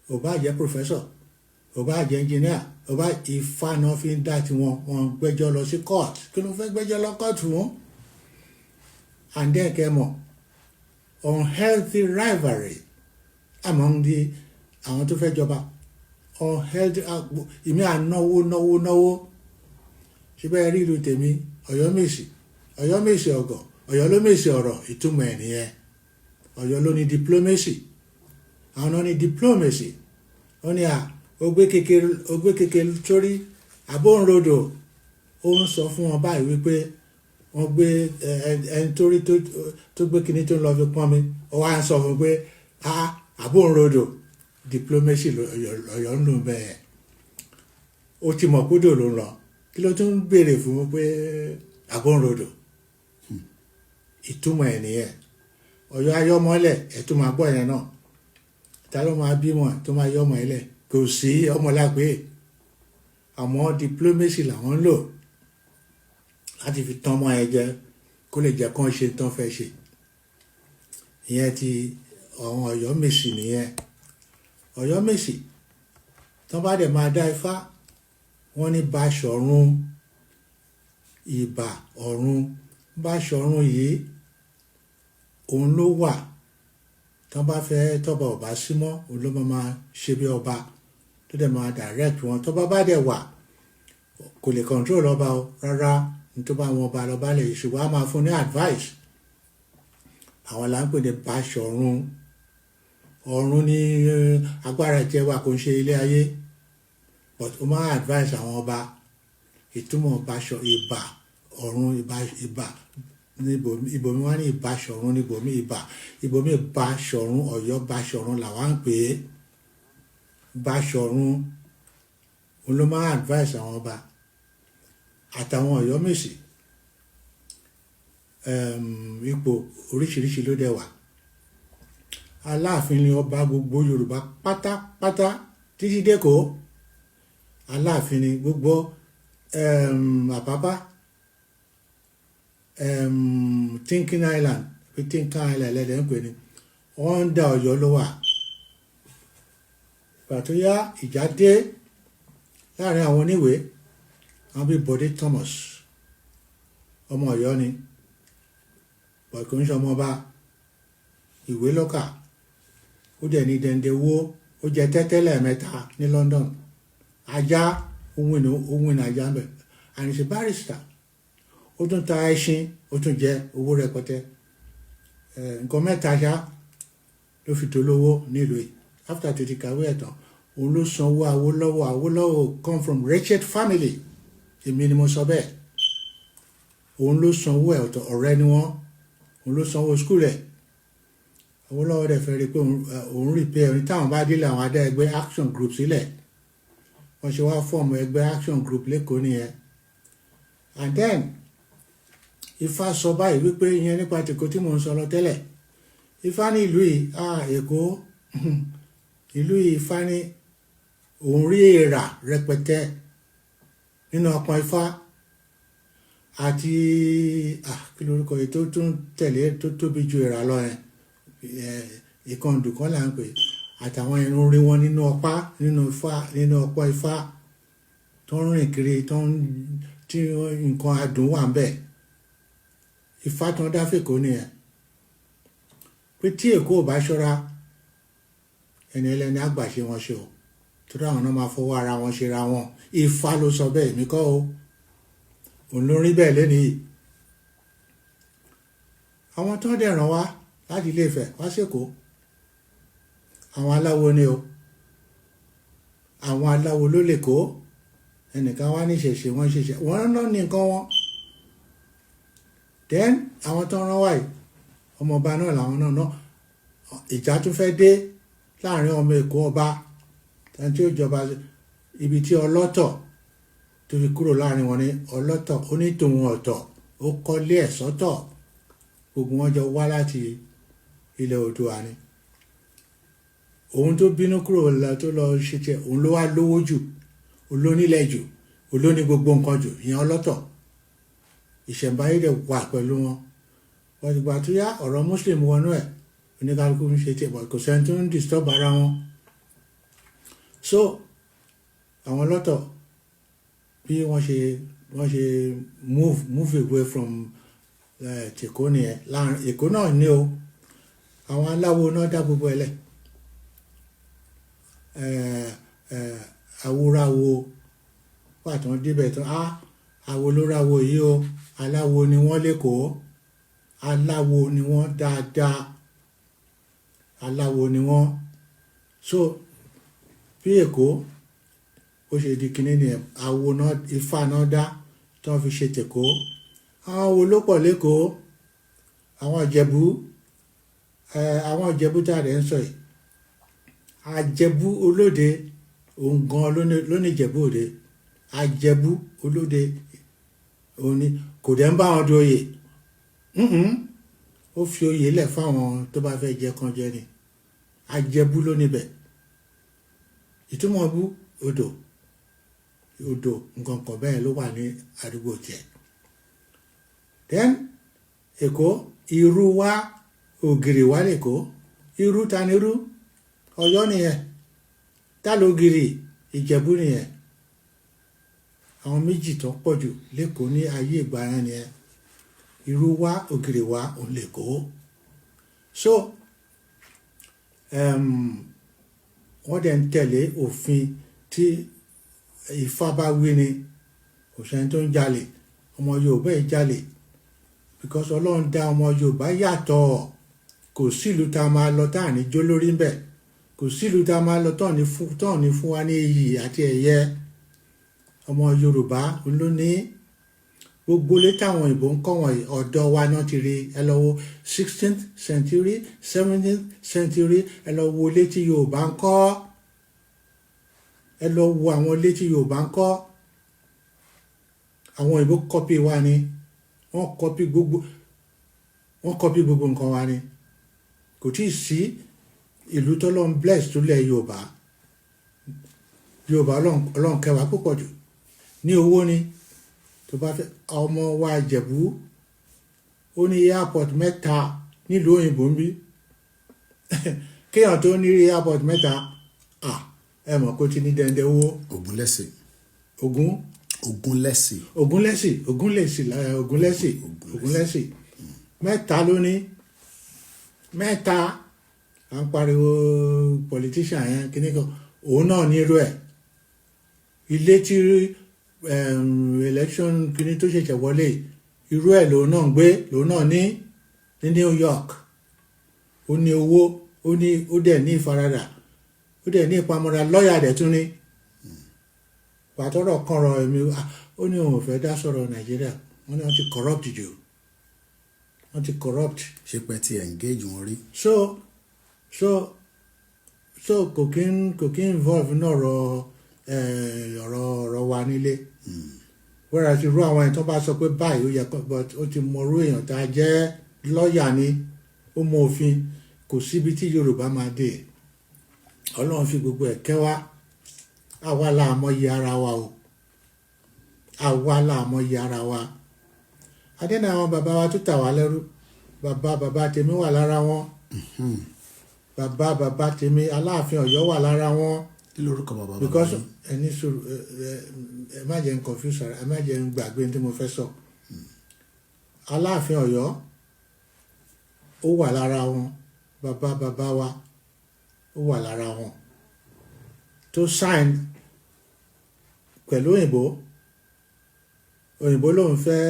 ò bá jẹ́ professor ò bá jẹ́ engineer ò bá Ifá náà fi ń dá tiwọn wọn gbẹ́jọ́ lọ sí court kí ló fẹ́ gbẹ́jọ́ lọ court fún and then kẹmọ unhealthy rivalry among àwọn tó fẹ́ jọba unhealthy ìmí ànáwó ṣùgbọ́n ẹ rí ìlú tèmi Ọ̀yọ́mèsì ọ̀gọ̀ Ọ̀yọ́ ló mèsì ọ̀rọ̀ ìtumọ̀ ẹ̀ nìyẹn Ọ̀yọ́ ló ní diplomacy àwọn náà ní diplomacy ó ní ogbé kékeré sórí àbóǹrodò ó ń sọ fún wọn báyìí wípé wọ́n gbé ẹni torí tó gbé kinní tó ń lọ fi pọ́n mi ó wá ń sọ fún pé àbóǹrodò diplomacy Ọ̀yọ́ ń lò bẹ́ẹ̀ ó ti mọ̀ kúdò ló ń lọ kí ló tún béèrè fún pé agóńrodò ìtumọ̀ ẹ̀ nìyẹn. Ọ̀yọ́ ayọ́mọ́lẹ̀ ẹ̀ tó máa gbọ́ yẹn náà, ta ló máa bímọ tó máa yọ́mọ ẹ̀ lẹ̀? Kò sí ọmọlágbé, àmọ́ diplomacy làwọn ń lò láti fi tán ọmọ ẹ jẹ kó lè jẹ́ kán ṣe tán fẹ́ ṣe. Ìyẹn ti àwọn Ọ̀yọ́mèsì nìyẹn. Ọ̀yọ́mèsì tán bá dẹ̀ máa dá ifá, wọ́n ní Báṣọ̀run, Ìbà Ọ̀run. Báṣọ̀run yìí òun ló wà tán bá fẹ́ tọ́ba ọba símọ́, òun ló máa ṣe bí ọba tó dẹ̀ máa direct wọn. Tọ́ba bá dẹ̀ wà kò lè control ọba o rárá, ní tó bá wọn ọba lọ́ba lè, ṣùgbọ́n a máa fún ní advice. Àwọn là ń pè ní Báṣọ̀run. Ọ̀run ní agbára jẹ́ wà kó ń ṣe ilé ayé, but ó máa advice àwọn ọba. Ìtumọ̀ Ìbà Ọ̀run, Ìbà ibòmí wá ní Ìbáṣọ̀run, níbòmí Ìbà, ibòmí Báṣọ̀run. Ọ̀yọ́ Báṣọ̀run làwa ń pè é. Báṣọ̀run òun ló máa advice àwọn ọba àtàwọn Ọ̀yọ́mèsì. Ipò oríṣiríṣi ló dẹ̀ wà. Aláàfin ni ọba gbogbo Yorùbá pátápátá títí dẹ́kọ̀ọ́. Aláàfin ni gbogbo Àpápá, Tinkin Island lẹ́dẹ̀ ń pè ní under Ọ̀yọ́ ló wà. Pàtó yá ìjà dé láàrin àwọn oníwèé, àwọn bíi Bọ̀dé Thomas, ọmọ Ọ̀yọ́ ni bọ̀dé ń ṣọmọ ọba, ìwé lọ́kà, ó dẹ̀ ní dẹ̀ndẹ̀wó, ó jẹ tẹ́tẹ́ lẹ́ẹ̀mẹ́ta ní London, ajá ohun ajá ń bẹ̀, and he's a barrister. Ó tún ta ẹṣin, ó tún jẹ owó rẹpẹtẹ. Nǹkan mẹ́ta ṣá ló fi dolówó nílùú yìí. After tó ti kàwé ẹ̀tàn, òun ló sanwó Awólọ́wọ̀. Awólọ́wọ̀ come from wretched family, èmi ni mo sọ bẹ́ẹ̀. Òun ló sanwó ẹ̀, ọ̀rẹ́ ni wọ́n. Òun ló sanwó skul ẹ̀. Awólọ́wọ̀ dẹ̀ fẹ́ rí pé òun repair ní táwọn bá délé àwọn adá ẹgbẹ́ action group sílẹ̀. Wọ́n ṣe wá fọ́ọ̀mù ẹgbẹ́ action group lẹ́kọ̀ọ́ nìyẹn. And then Ifá sọ báyìí wípé ìyẹn nípa tèkó tí mò ń sọ lọ tẹ́lẹ̀. Ifá ní ìlú yìí, Èkó, ìlú yìí, Ifá ní òun rí èèrà rẹpẹtẹ nínú ọpọ́n Ifá àti kí lórúkọ yìí tó tún tẹ̀lé tó tóbi ju èèrà lọ yẹn, ìkàndù kan là ń pè, àtàwọn irun rí wọn nínú ọpá, nínú ọpọ́ Ifá tó ń rìn kiri, tí nǹkan adùn wà ń bẹ̀. Ifá tán dá fèkó nìyẹn, pé tí Èkó ò bá ṣọ́ra, ẹni ẹlẹ́ni àgbàṣe wọn ṣe o, torí àwọn náà máa fọwọ́ ara wọn ṣe ra wọn. Ifá ló sọ bẹ́ẹ̀, mi kọ́ o, òun ló rí bẹ́ẹ̀ lẹ́nìí. Àwọn tó ń dẹ̀ ràn wá láti Ilé Ifẹ̀ wá s'Èkó, àwọn aláwo ni o, àwọn aláwo ló lè kó. Ẹnìkan wá ní ìṣẹ̀ṣe, wọ́n ṣẹ̀ṣẹ̀, wọ́n náà ní nǹkan wọn. Then àwọn tó ń rán wá yìí, ọmọọba náà làwọn náà. Ìjà tún fẹ́ dé láàrin ọmọ Èkó ọba tí ó jọba ibi tí ọlọ́tọ̀ tó fi kúrò láàrin wọn ní ọlọ́tọ̀, onítòun ọ̀tọ̀, ó kọ́lé ẹ̀ sọ́tọ̀, gbogbo wọn jọ wá láti ilẹ̀ Oòduà ni. Òun tó bínú kúrò tó lọ ṣe tiẹ̀, òun ló wá lówó jù, olónílẹ̀ jù, olóní gbogbo nǹkan jù, ìyẹn ọlọ́tọ̀. Ìṣẹ̀ǹbáyé dẹ̀ wà pẹ̀lú wọn. Wọ́n ti gbà tó yá ọ̀rọ̀ Muslim wọnú ẹ̀, oníkálukú ń ṣe tiẹ̀, bọ̀ kò sẹ́ni tó ń disturb ara wọn. So àwọn ọlọ́tọ̀ bí wọ́n ṣe move away from tèkó nìyẹn. Láàrin Èkó náà ní o, àwọn aláwo náà dá gbogbo ẹlẹ̀. Awúráwo wà tán débẹ̀ tán, àwo ló ráwo yìí o, aláwo ni wọ́n lẹ́kọ̀ọ́, aláwo ni wọ́n dáadáa, aláwo ni wọ́n. So bí Èkó ó ṣe di kinní ni àwo náà, Ifá náà dá tí wọ́n fi ṣe tèkó. Àwọn wo ló pọ̀ lẹ́kọ̀ọ́? Àwọn Ìjẹ̀bú tá a rẹ̀ ń sọ yìí, Àjẹ̀bú Olóde, òun gan ló ní Ìjẹ̀bú Òde, Àjẹ̀bú olóde òní kò dẹ̀ ń bá wọn du oyè ó fi oyè lẹ̀ fáwọn tó bá fẹ́ jẹ kan jẹ ni Àjẹ̀bú ló níbẹ̀ ìtumọ̀ bú odò nǹkan kan bẹ́ẹ̀ ló wà ní àdúgbò tiẹ̀. Then Èkó irú wa ògìrì wá lẹ́kọ̀ọ́ irú ta ni irú Ọ̀yọ́ nìyẹn tá ló gìrì Ìjẹ̀bú nìyẹn àwọn méjì tó pọ̀ jù lẹ́kọ̀ọ́ ní ayé ìgbà yẹn nìyẹn irú wa ògìrì wa òun lẹ́kọ̀ọ́ so wọ́n dẹ̀ ń tẹ̀lé òfin tí Ifá bá wí ni òṣèlú tó ń jalè ọmọ Yorùbá ẹ̀ jalè because Ọlọ́run dá ọmọ Yorùbá yàtọ̀ kò sílùú tá a máa lọ tá à ní jó lórí ń bẹ̀ kò sílùú tá a máa lọ tán ní fún wa ní iyì àti ẹ̀yẹ ọmọ Yorùbá ló ní gbogbo ilé táwọn òyìnbó ń kọ́ wọ̀nyí ọ̀dọ̀ wa náà ti rí ẹ lọ wo 16th century 17th century ẹ lọ wo ilé tí Yorùbá ń kọ́ ẹ lọ wo àwọn ilé tí Yorùbá ń kọ́ àwọn òyìnbó kọ́pì wa ni wọ́n kọ́pì gbogbo nǹkan wa ni kò tí ì sí ìlú tọ́lọ́run bless tó lẹ̀ Yorùbá Ọlọ́run kẹwàá púpọ̀ jù ní owó ni tó bá fẹ́ ọmọ wa Ìjẹ̀bú ó ní airport mẹ́ta nílùú òyìnbó ń bí kéèyàn tó ní airport mẹ́ta ẹ mọ̀ kó ti ní dẹ́ndẹ́ owó. Ògúnlẹ́sì mẹ́ta ló ní mẹ́ta à ń pariwo politician yẹn kíní kan òun náà ní irú ẹ̀ ilé tí election kíní tó ṣẹ̀ṣẹ̀ wọlé irú ẹ̀ lòun náà ń gbé lòun náà ní New York ó ní owó ó dẹ̀ ní ìfaradà ó dẹ̀ ní ìpamọ́ra lọ́ọ̀yà dẹ̀ tún ní pàtọ́rọ̀ kan rọ èmi ó ní òun ò fẹ́ dá sọ̀rọ̀ Nàìjíríà wọ́n ní wọ́n ti corrupt jù wọ́n ti corrupt. ṣé pẹ́ ti engage wọn rí. so kò kí involve ní ọ̀rọ̀ wa nílé whereas irú àwọn èèyàn tó bá sọ pé báyìí ó yẹ but ó ti mọrú èèyàn tá a jẹ́ lọ́ọ̀yà ni ó mọ òfin kò síbi tí Yorùbá máa dé Ọlọ́run fi gbogbo ẹ̀ kẹ́ wa àwa la mọyì ara wa o àwa la mọyì ara wa adẹ́nà àwọn bàbá wa tó tà wá lẹ́rú bàbá tèmi wà lára wọn bàbá tèmi Aláàfin Ọ̀yọ́ wà lára wọn kí lórúkọ bàbá because ẹni sùúrù ẹ má jẹ́ n confuse ẹ má jẹ́ n gbàgbé tí mo fẹ́ sọ Aláàfin Ọ̀yọ́ ó wà lára wọn bàbá wa ó wà lára wọn tó sign pẹ̀lú òyìnbó lòun fẹ́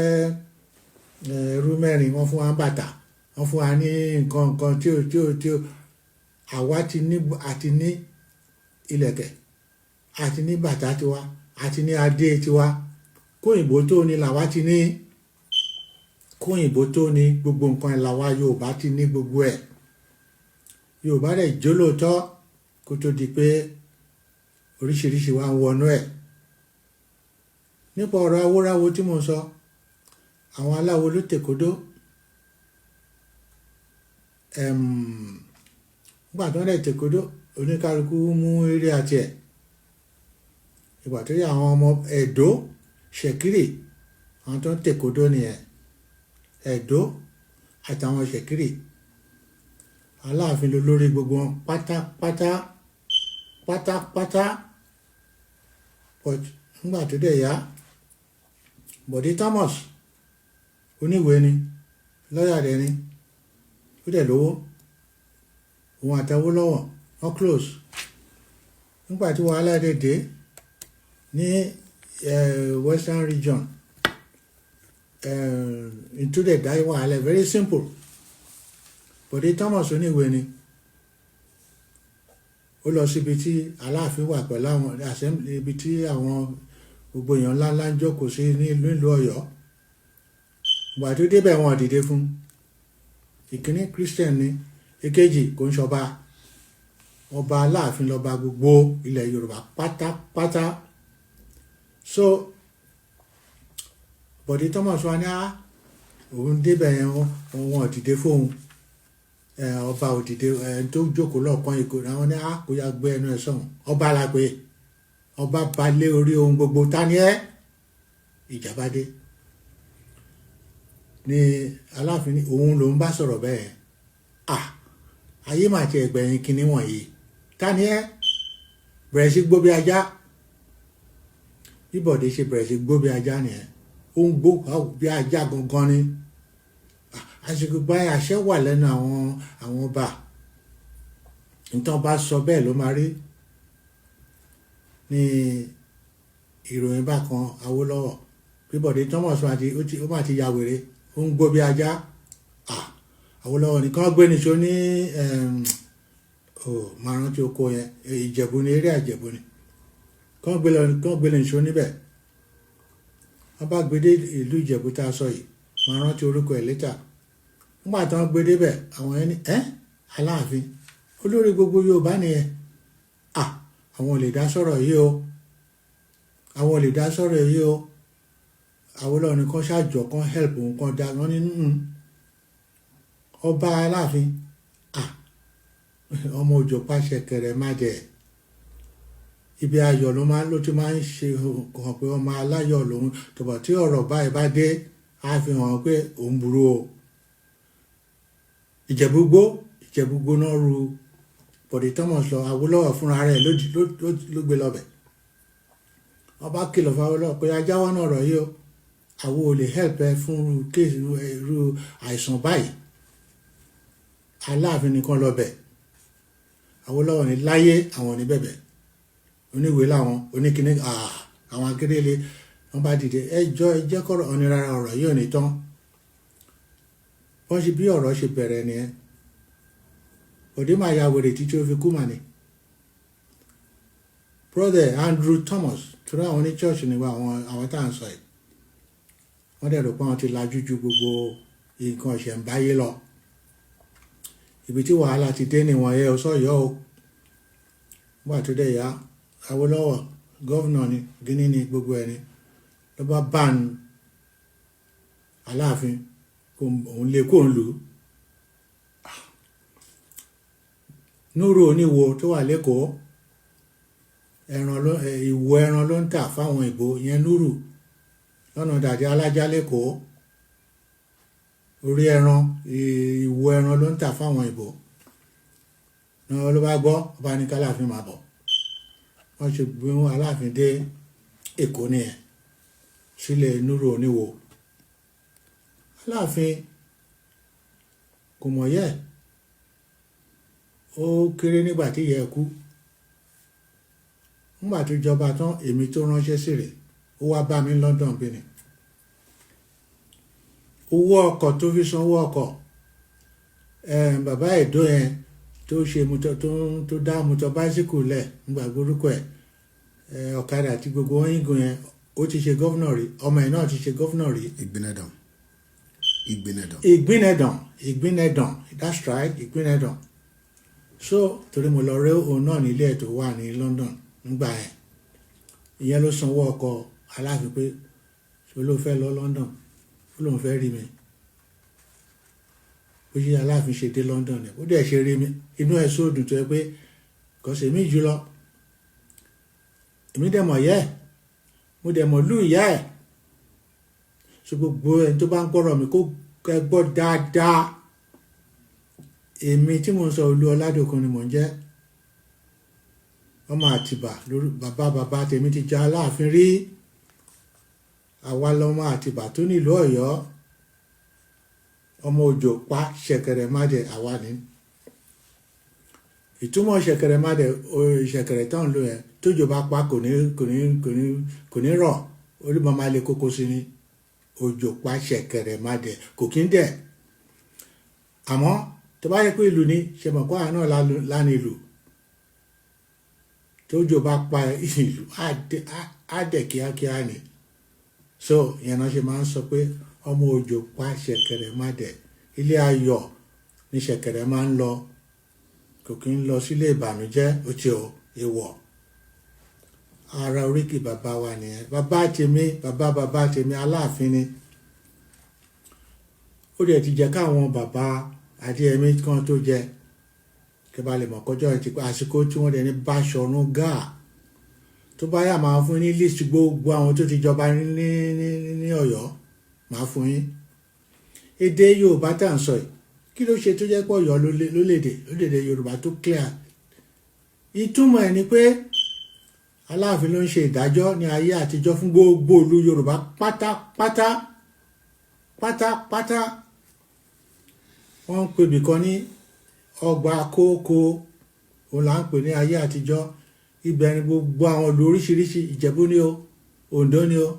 ẹrú mẹ́rin wọ́n fún wa bàtà wọ́n fún wa ní nǹkan tí ó àwa àti ní ilẹ̀kẹ̀ àti ní bàtà tiwa àti ní adé tiwa kóyìnbó tó ní làwa ti ní kóyìnbó tó ní gbogbo nǹkan làwa Yorùbá ti ní gbogbo ẹ̀ Yorùbá rẹ̀ jólóòtọ́ kó tó di pé oríṣiríṣi wa ń wọnú ẹ̀ nípa ọ̀rọ̀ awóráwo tí mo sọ àwọn aláwo ló tèkódó nígbà tó ń rẹ̀ tèkódó oníkálukú mú eré àti ẹ̀ ìgbà tó yẹ àwọn ọmọ Ẹ̀dó Ṣẹ̀kírì àwọn tó ń tèkódó nìyẹn Ẹ̀dó àtàwọn Ṣẹ̀kírì Aláàfin ló lórí gbogbo wọn pátápátá but nígbà tó dẹ̀ yá Bọ̀dé Thomas oníwèé ni lọ́ọ̀yà dẹ̀ ni ó dẹ̀ lówó òun àtàwó lọ́wọ́ wọ́n close nígbà tí wàhálà dẹ̀ dé ní western region ìtúdẹ̀ dá wàhálà very simple Bọ̀dé Thomas oníwèé ni ó lọ síbi tí Aláàfin wà pẹ̀lú àwọn assembly ibi tí àwọn gbogbo èèyàn ńláńlá ń jókòó sí nílùú Ọ̀yọ́ ìgbà tó débẹ̀ wọn dìde fún ìkíní Christian ni èkejì kò ń ṣọba ọba Aláàfin lọ́ba gbogbo ilẹ̀ Yorùbá pátápátá so bọ̀dé Thomas wa ní òun débẹ̀ yẹn wọn ò dìde fóun ọba ò dìde tó jókòó lọ́ọ̀kan ìkó àwọn ní kó yá gbé ẹnu ẹ̀ sọ̀hún ọba la pé ọba balẹ̀ orí ohun gbogbo ta ni ẹ́ ìjàmbá dé ní Aláàfin ní òun lòún bá sọ̀rọ̀ bẹ́ẹ̀ ayé mà ti ẹgbẹ̀yìn kinní wọ̀nyí ta ni ẹ́ bẹ̀rẹ̀ sí gbó bí ajá bí Bọ̀dé ṣe bẹ̀rẹ̀ sí gbó bí ajá nìyẹn ó ń gbó bí ajá gangan ni àsìkò báyìí àṣẹ wà lẹ́nu àwọn ọba nítorí bá sọ bẹ́ẹ̀ ló máa rí ní ìròyìn bá kan Awólọ́wọ̀ bí Bọ̀dé Thomas ó máa ti ya wèrè ó ń gbó bí ajá Awólọ́wọ̀ nìkan gbé nìṣó ní máa rántí oko yẹn Ìjẹ̀bú ní eré Ìjẹ̀bú ni kán gbé nìṣó níbẹ̀ wọ́n bá gbé dé ìlú Ìjẹ̀bú tá a sọ yìí máa rántí orúkọ ẹ̀ létà nígbà tí wọ́n gbé débẹ̀ àwọn ẹni Aláàfin olórí gbogbo Yorùbá nìyẹn àwọn ò lè dá sọ̀rọ̀ yìí o àwọn ò lè dá sọ̀rọ̀ yìí o Awólọ́wọ̀ ni kán ṣàjọ kán help òun kan dá wọn nínú ọba Aláàfin ọmọ òjò pàṣẹ kẹrẹ má jẹ ibi ayọ̀ ló ti máa ń ṣe hàn pé ọmọ aláyọ̀ lòun tọ̀bọ̀ tí ọ̀rọ̀ báyìí bá dé á fi hàn pé òun burú o Ìjẹ̀bú-Igbó náà ru Bọ̀dé Thomas lọ Awólọ́wọ̀ fúnra rẹ̀ ló gbé lọ́bẹ̀ wọ́n bá kìlọ̀ fún Awólọ́wọ̀ pé ajáwọ́ náà rọ̀ yìí o àwọn ò lè help ẹ fún kéèsì irú àìsàn báyìí Aláàfin nìkan lọ́bẹ̀ Awólọ́wọ̀ ní láyé àwọn ní bẹ̀bẹ̀ oníwèé làwọn oníkíní àwọn akérèlé wọ́n bá dìde ẹjẹ́ kọ́rọ̀ ọ̀nìrara ọ̀rọ̀ yìí ò ní tán wọ́n ṣe bí ọ̀rọ̀ ṣe bẹ̀rẹ̀ nìyẹn Bọ̀dé máa ya wèrè títí ó fi kú mà ní brother Andrew Thomas tó rá àwọn ní church nígbà àwọn tá à ń sọ yìí wọ́n dẹ̀ rò pé wọ́n ti lajú ju gbogbo nǹkan ìṣẹ̀ǹbáyé lọ ibi tí wàhálà ti dé nìwọ̀n yẹ ọ̀sọ́yọ́ o wà tó dẹ̀ yá Awólọ́wọ̀ gọ́vnà ni Guinea ni gbogbo ẹni ló bá ban Aláàfin òun lè kó ń lù ú Núrù Oníwo tó wà lẹ́kọ̀ọ́ ìwò ẹran ló ń tà fáwọn ìbò yẹn Núrù lọ́nà Dàdé Alájá lẹ́kọ̀ọ́ orí ẹran ìwò ẹran ló ń tà fáwọn ìbò náà ló bá gbọ́ ọba ní k'Aláàfin máa bọ̀ wọ́n ṣe gbé Aláàfin dé Èkó nìyẹn sílẹ̀ Núrù Oníwo Aláàfin kò mọ̀ yẹ́ ó kéré nígbà tí ìyá ẹ̀ kú nígbà tó jọba tán èmi tó ránṣẹ́ sí rẹ̀ ó wá bá mi London bí ni owó ọkọ̀ tó fi sanwó ọkọ̀ bàbá Èdó yẹn tó ṣe tó dá mọ́tò báísíkù lẹ̀ nígbà gbórúkọ ẹ̀ ọ̀kadà àti gbogbo wọn yín gùn yẹn ó ti ṣe gọ́vnà rí ọmọ ẹ̀ náà ti ṣe gọ́vnà rí. Ìgbínẹ̀dàn that's right Ìgbínẹ̀dàn so torí mo lọ rí òun náà nílé ẹ̀ tó wà ní London nígbà yẹn ìyẹn ló sanwó ọkọ̀ Aláàfin pé ṣé ló fẹ́ lọ London ó lóun fẹ́ rí mi ó ṣe Aláàfin ṣe dé London ẹ̀ ó dẹ̀ ṣe rí mi inú ẹ̀ sóòdùn tó yẹ pé kọ́sẹ̀ mi jù lọ èmi dẹ̀ mọ̀ yẹ́ ẹ̀ mo dẹ̀ mọ̀ lú ìyá ẹ̀ so gbogbo ẹni tó bá ń gbọ́rọ̀ mi kó gbọ́ dáadáa èmi tí mo ń sọ Olú Ọládòkun ni mò ń jẹ́ ọmọ Àtìbà lórí bàbá tèmi ti jẹ́ Aláàfin rí àwa lọmọ Àtìbà tó nílùú Ọ̀yọ́ ọmọ òjò pa ṣẹ̀kẹ̀rẹ̀ mádẹ àwa ni ìtumọ̀ ṣẹ̀kẹ̀rẹ̀ mádẹ ṣẹ̀kẹ̀rẹ̀ tán ló yẹn tójò bá pa kò ní rọ̀ orí màmá lè kókó sí ni òjò pa ṣẹ̀kẹ̀rẹ̀ mádẹ kò kí ń dẹ̀ àmọ́ tó bá yẹ pé ìlú ni ṣe mọ̀ kó àná lánà ìlú tójò bá pa ìlú á dẹ̀ kíákíá ni so ìyẹn náà ṣe máa ń sọ pé ọmọ òjò pa ṣẹ̀kẹ̀rẹ̀ mádẹ ilé ayọ̀ ní ṣẹ̀kẹ̀rẹ̀ máa ń lọ kò kí ń lọ sílé ìbànújẹ́ ó ti ò èèwọ̀ ara oríkì bàbá wa nìyẹn. Bàbá tèmi Aláàfin ni. Ó dẹ̀ ti jẹ́ káwọn bàbá Adéyẹmí kan tó jẹ kí bá lè mọ̀ kọjọ́ ẹ̀ ti pé àsìkò tí wọ́n dẹ̀ ní Báṣọ̀run Gáà tó bá yá máa fún ní list gbogbo àwọn tó ti jọba ní Ọ̀yọ́ máa fún yín. Èdè Yorùbá tá à ń sọ yìí kí ló ṣe tó jẹ́ pé Ọ̀yọ́ lólédè Yorùbá tó clear. Ìtumọ̀ ẹ̀ ni pé Aláàfin ló ń ṣe ìdájọ́ ní ayé àtijọ́ fún gbogbo ìlú Yorùbá pátápátá. Wọ́n ń pè bìkan ní ọgbà kókó òun là ń pè ní ayé àtijọ́. Ibẹ̀ ni gbogbo àwọn ìlú oríṣiríṣi Ìjẹ̀bú ni o, Oǹdó ni o,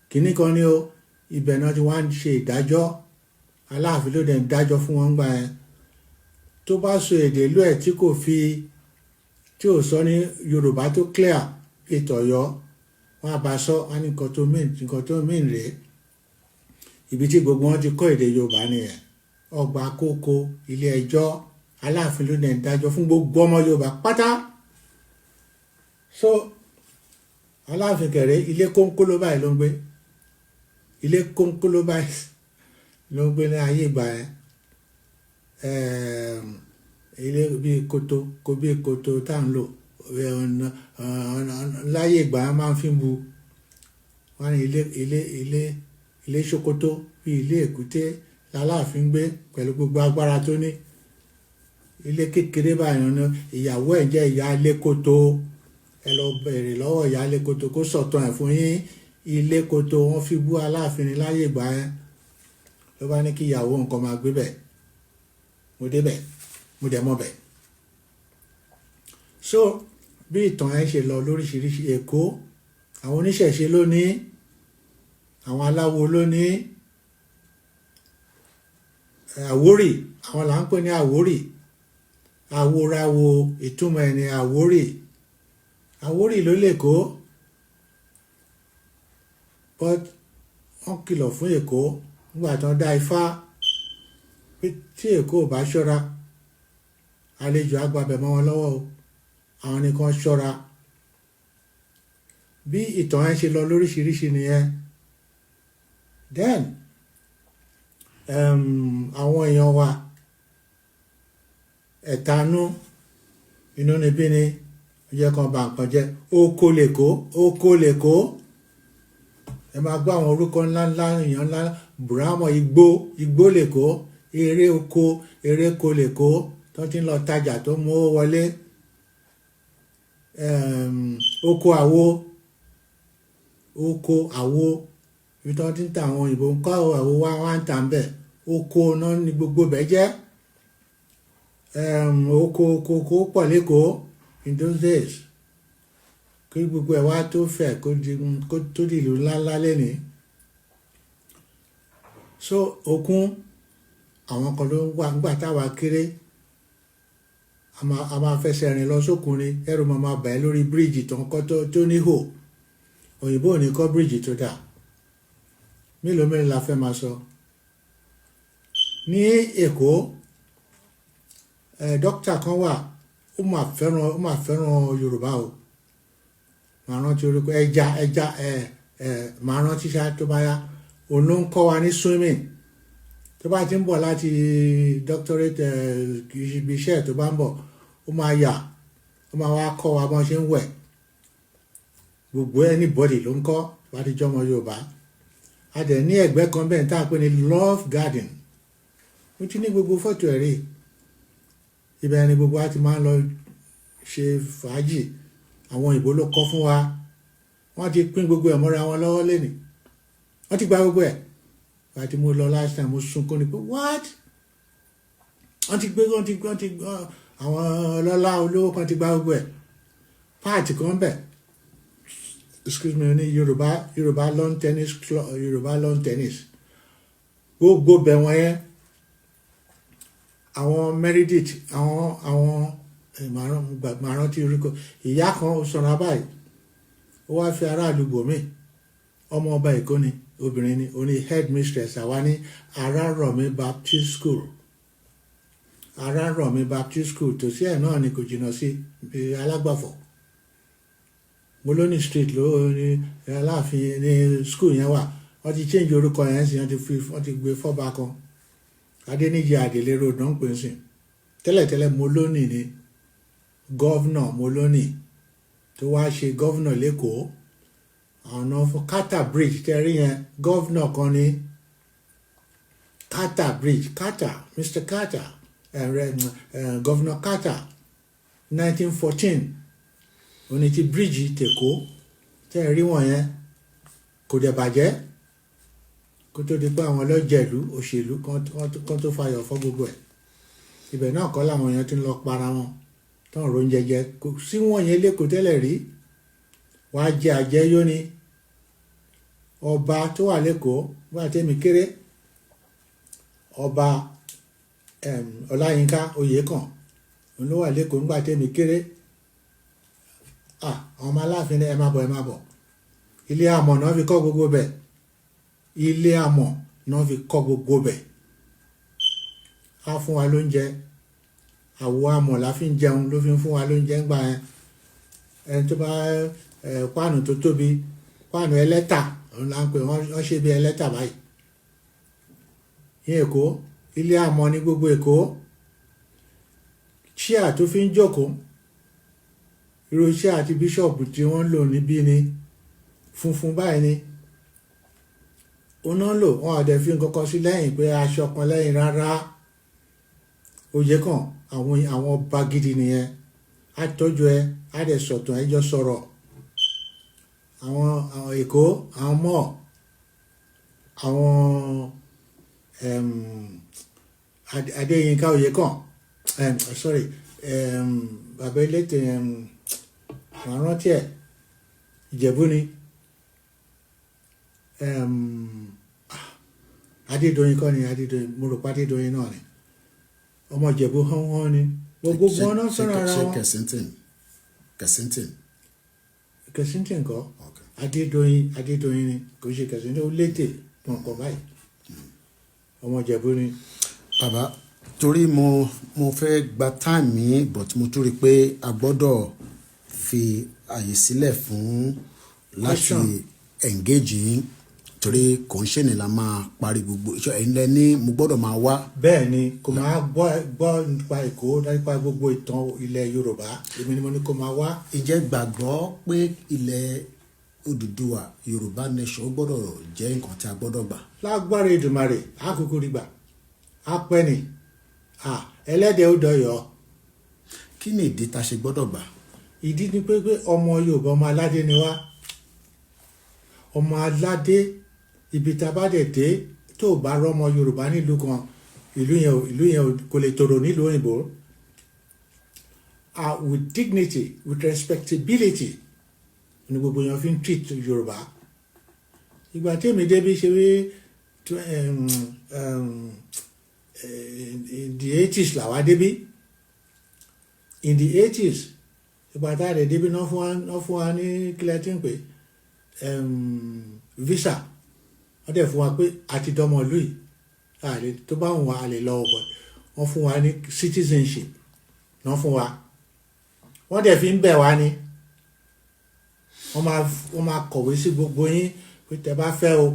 kìíní kan ni o, ibẹ̀ náà ti wá ń ṣe ìdájọ́. Aláàfin ló dẹ̀ ń dájọ́ fún wọn gbà yẹn. Tó bá sọ èdè ìlú ẹ̀ tí ò sọ ní Yorùbá tó clear ètò Ọ̀yọ́, wọ́n á bá sọ wọ́n ní nǹkan tó mean rèé. Ibi tí gbogbo wọn ti kọ́ èdè Yorùbá nìyẹn. Ọgbà kókó ilé ẹjọ́. Aláàfin ló dẹ̀ ń dájọ́ fún gbogbo ọmọ Yorùbá pátá. So Aláàfin kẹrẹ ilé kónkóló báyìí ló ń gbé. Ilé kónkóló báyìí ló ń gbé ní ayé ìgbà yẹn. Ilé bíi koto tá ń lò láyé ìgbà yẹn máa ń fi bu wọ́n ní ilé ṣòkòtò bíi ilé èkúté l'Aláàfin gbé pẹ̀lú gbogbo agbára tó ní. Ilé kékeré báyìí ní ìyàwó ẹ̀ jẹ́ ìyá ilé kótó. Ẹ lọ bèrè lọ́wọ́ ìyá ilé kótó kó sọ̀tàn ẹ̀ fún yín. Ilé kótó wọ́n fi bú Aláàfin ní láyé ìgbà yẹn. Ló bá ní kí ìyàwó nǹkan máa gbé bẹ̀. Mo débẹ̀ mo dẹ̀ mọ̀ bẹ̀. So bí ìtàn ẹ̀ ṣe lọ lóríṣiríṣi Èkó àwọn oníṣẹ̀ṣe ló ní, àwọn aláwo ló ní. Àwórì àwọn là ń pè ní Àwórì. Àwòràwò ìtumọ̀ ẹ̀ ní Àwórì ló l'Èkó. But wọ́n kìlọ̀ fún Èkó nígbà tí wọ́n dá Ifá pé tí Èkó ò bá ṣọ́ra àlejò agbábẹ̀ mọ́ wọn lọ́wọ́ o, àwọn nìkan ṣọ́ra. Bí ìtàn ẹ̀ ṣe lọ lóríṣiríṣi nìyẹn. Then àwọn èèyàn wa ẹ̀tanú inú níbí ni jẹ́ kan bá nǹkan jẹ́. Oko l'Èkó. Ẹ máa gbọ́ àwọn orúkọ ńláńlá èèyàn ńlá Bùrámọ̀ Igbó l'Èkó. Eré oko l'Èkó tó ti ń lọ tajà tó mú owó wọlé. Oko àwo ibi tó ti ń ta àwọn òyìnbó ń kọ́ àwo wá ń tà ń bẹ̀. Oko náà ni gbogbo bẹ̀ jẹ́. Oko pọ̀ l'Èkó in those days. Kí gbogbo ẹ̀ wá tó fẹ̀ kó di ìlú ńláńlá lẹ́ni. So Òkun àwọn kan ló ń wà nígbà táwa kéré. A máa fẹsẹ̀ rìn lọ sókun ni ẹrù máa bà ẹ́ lórí bíríìjì tó ń kọ́ tó níhò. Òyìnbó ò ní kọ́ bíríìjì tó dà. Mélòó la fẹ́ máa sọ. Ní Èkó dókítà kan wà ó máa fẹ́ràn Yorùbá o. Màá rántí orúkọ ẹja màá rántí ṣá tó bá yá. Òun ló ń kọ́ wa ní swimming. Tó bá ti ń bọ̀ láti doctorate ibi iṣẹ́ tó bá ń bọ̀ ó máa wá kọ́ wa bọ́n ṣe ń wẹ̀. Gbogbo anybody ló ń kọ́ bá ti jọmọ Yorùbá. A dẹ̀ ní ẹ̀gbẹ́ kan bẹ́ẹ̀ tá a pè ní Love Garden. Mo ti ní gbogbo fọ́tò ẹ̀ rí. Ibẹ̀ ni gbogbo wa ti máa ń lọ ṣe fàájì. Àwọn òyìnbó ló kọ́ fún wa. Wọ́n ti pín gbogbo ẹ̀ mọ́ra wọn lọ́wọ́ lẹ́nìí. Wọ́n ti gba gbogbo ẹ̀. Àti mo lọ last time mo sunkún ni pé what? Wọ́n ti àwọn ọlọ́lá olówó kan ti gba gbogbo ẹ̀. Páàtì kan bẹ̀. Excuse me, ní Yorùbá lawn tennis. Gbogbo bẹ̀ wọ́n yẹn. Àwọn Meredith àwọn màrán tí orí kọ ìyá kan sọ̀rọ̀ báyìí ó wá fi aráàlú bòmí ọmọ ọba Èkó ni obìnrin ni oní headmistress àwa ní Arárọ̀mí Baptist School tòsí ẹ̀ náà ni kò jìnnà sí Alágbàfọ̀ Moloney Street ló ní Aláàfin ní school yẹn wà wọ́n ti change orúkọ yẹn sí wọ́n ti gbé fọ́ba kan Adéníjì Àdèlé road náà ń pè sí tẹ́lẹ̀tẹ́lẹ̀ Moloney ni gọ́vnà Moloney tó wá ṣe gọ́vnà lẹ́kọ̀ọ́ ọ̀nà fún Carter Bridge tẹ́rí yẹn gọ́vnà kan ní Carter Bridge Mr. Carter gọ́vnà Carter 1914 òní ti bridge tèkó tẹ́rí wọ̀nyẹn kò dẹ̀ bàjẹ́ kó tó di pé àwọn ọlọ́jẹ̀lú òṣèlú kan tó fayọ̀ fọ́ gbogbo ẹ̀ ibẹ̀ náà kọ́ làwọn èèyàn ti ń lọ para wọn tán ro oúnjẹ jẹ kò sí wọ̀nyẹn lẹ́kọ̀ọ́ tẹ́lẹ̀ rí wàá jẹ àjẹyó ni ọba tó wà lẹ́kọ̀ọ́ wà tẹ́mi kéré ọba Ọláyínká Oyèkàn òun ló wà lẹ́kọ̀ọ́ nígbà tẹ́mi kéré àwọn ọmọ Aláàfin ẹ má bọ̀ ilé amọ̀ náà fi kọ́ gbogbo bẹ̀ ilé amọ̀ náà fi kọ́ gbogbo bẹ̀ á fún wa lóúnjẹ àwo amọ̀ la fi ń jẹun ló fi ń fún wa lóúnjẹ ńgbà yẹn ẹni tó bá páànù tó tóbi páànù ẹlẹ́tà òun là ń pè wọ́n ṣe bí ẹlẹ́tà báyìí ní Èkó ilé amọ̀ ní gbogbo Èkó chíà tó fi ń jókòó irú chíà àti bíṣọ̀pù tí wọ́n lò níbí ni funfun báyìí ni oná lò wọn àdẹ fi nǹkan kan sí lẹ́yìn pé aṣọ kan lẹ́yìn rárá oyè kan àwọn ọba gidi nìyẹn á tọ́jú ẹ á dẹ̀ sọ̀tàn ẹjọ́ sọ̀rọ̀ àwọn Èkó àwọn mọ́ àwọn Adéyínká Oyèkàn sorry bàbá elétò wọn rántí ẹ Ìjẹ̀bú ni Adédoyin kọ́ ni Adédoyin mo rò pé Adédoyin náà ni ọmọ Ìjẹ̀bú hán ni gbogbo wọn náà fẹ́ràn ara wọn. Kẹ̀sìntìn kọ́ Adédoyin ni kò ṣe Kẹ̀sìntìn ó létè pọ̀npọ̀ báyìí ọmọ Ìjẹ̀bú ni. bàbá torí mo fẹ́ gba táìmì yín but mo tún rí i pé a gbọ́dọ̀ fi àyè sílẹ̀ fún láti engage yín torí kò ń ṣèní la máa parí gbogbo iṣẹ́ ẹ̀yin lẹ ní mo gbọ́dọ̀ máa wá. bẹ́ẹ̀ ni kò máa gbọ́ nípa Èkó nípa gbogbo ìtàn ilẹ̀ Yorùbá èmi ni mo ní kó máa wá. ìjẹ́ gbàgbọ́ pé ilẹ̀ Odùduwà Yorùbá nation ó gbọ́dọ̀ jẹ́ nǹkan tí a gbọ́dọ̀ gbà. lágbára Èdùmàrè àkókò rí gbà á pẹ́ ni ẹlẹ́dẹ̀ ó dọ̀yọ̀. kí ni ìdí tá a ṣe gbọ́dọ̀ gbà. ìdí ni pé ọmọ Yorùbá ọmọ aládé ni wá ọmọ aládé ibi tá a bá dẹ̀ dé tó bá rọ́mọ Yorùbá nílùú kan ìlú yẹn kò lè tòrò nílùú òyìnbó with dignity with respectability ni gbogbo yẹn fi ń treat Yorùbá ìgbà tí èmi débi ṣe wí in the 80s làwa débi in the 80s ìgbà tá a dẹ̀ débi náà fún wa ní kílẹ̀ tí ń pè visa wọ́n dẹ̀ fún wa pé àti dọ́mọ ìlú yìí tó bá wùn wá a lè lọ ọ̀bọ̀ wọ́n fún wa ní citizenship náà fún wa wọ́n dẹ̀ fi ń bẹ̀ wá ní wọ́n máa kọ̀wé sí gbogbo yín pé tẹ́ bá fẹ́ o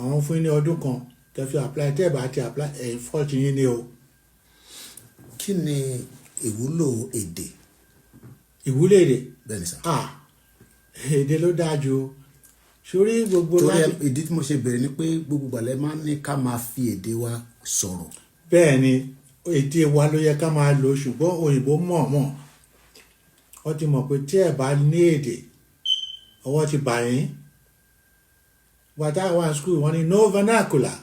àwọn fún yín ní ọdún kan tẹ́ fi apply tẹ́ bá ti apply ẹ̀yìn fọ́ọ̀tì yín ní o. kí ni ìwúlò èdè. ìwúlò èdè. bẹ́ẹ̀ ni sà. èdè ló dáa jù sórí gbogbo láti. torí ìdí tí mo ṣe bẹ̀rẹ̀ ni pé gbogbo gbàlẹ́ máa ń ní ká máa fi èdè wa sọ̀rọ̀. bẹ́ẹ̀ ni èdè wa ló yẹ ká máa lò ṣùgbọ́n òyìnbó mọ̀ọ́mọ̀ wọ́n ti mọ̀ pé tí ẹ̀ bá ní èdè ọwọ́ ti bà yín wàtá wà school wọ́n ní no vernacular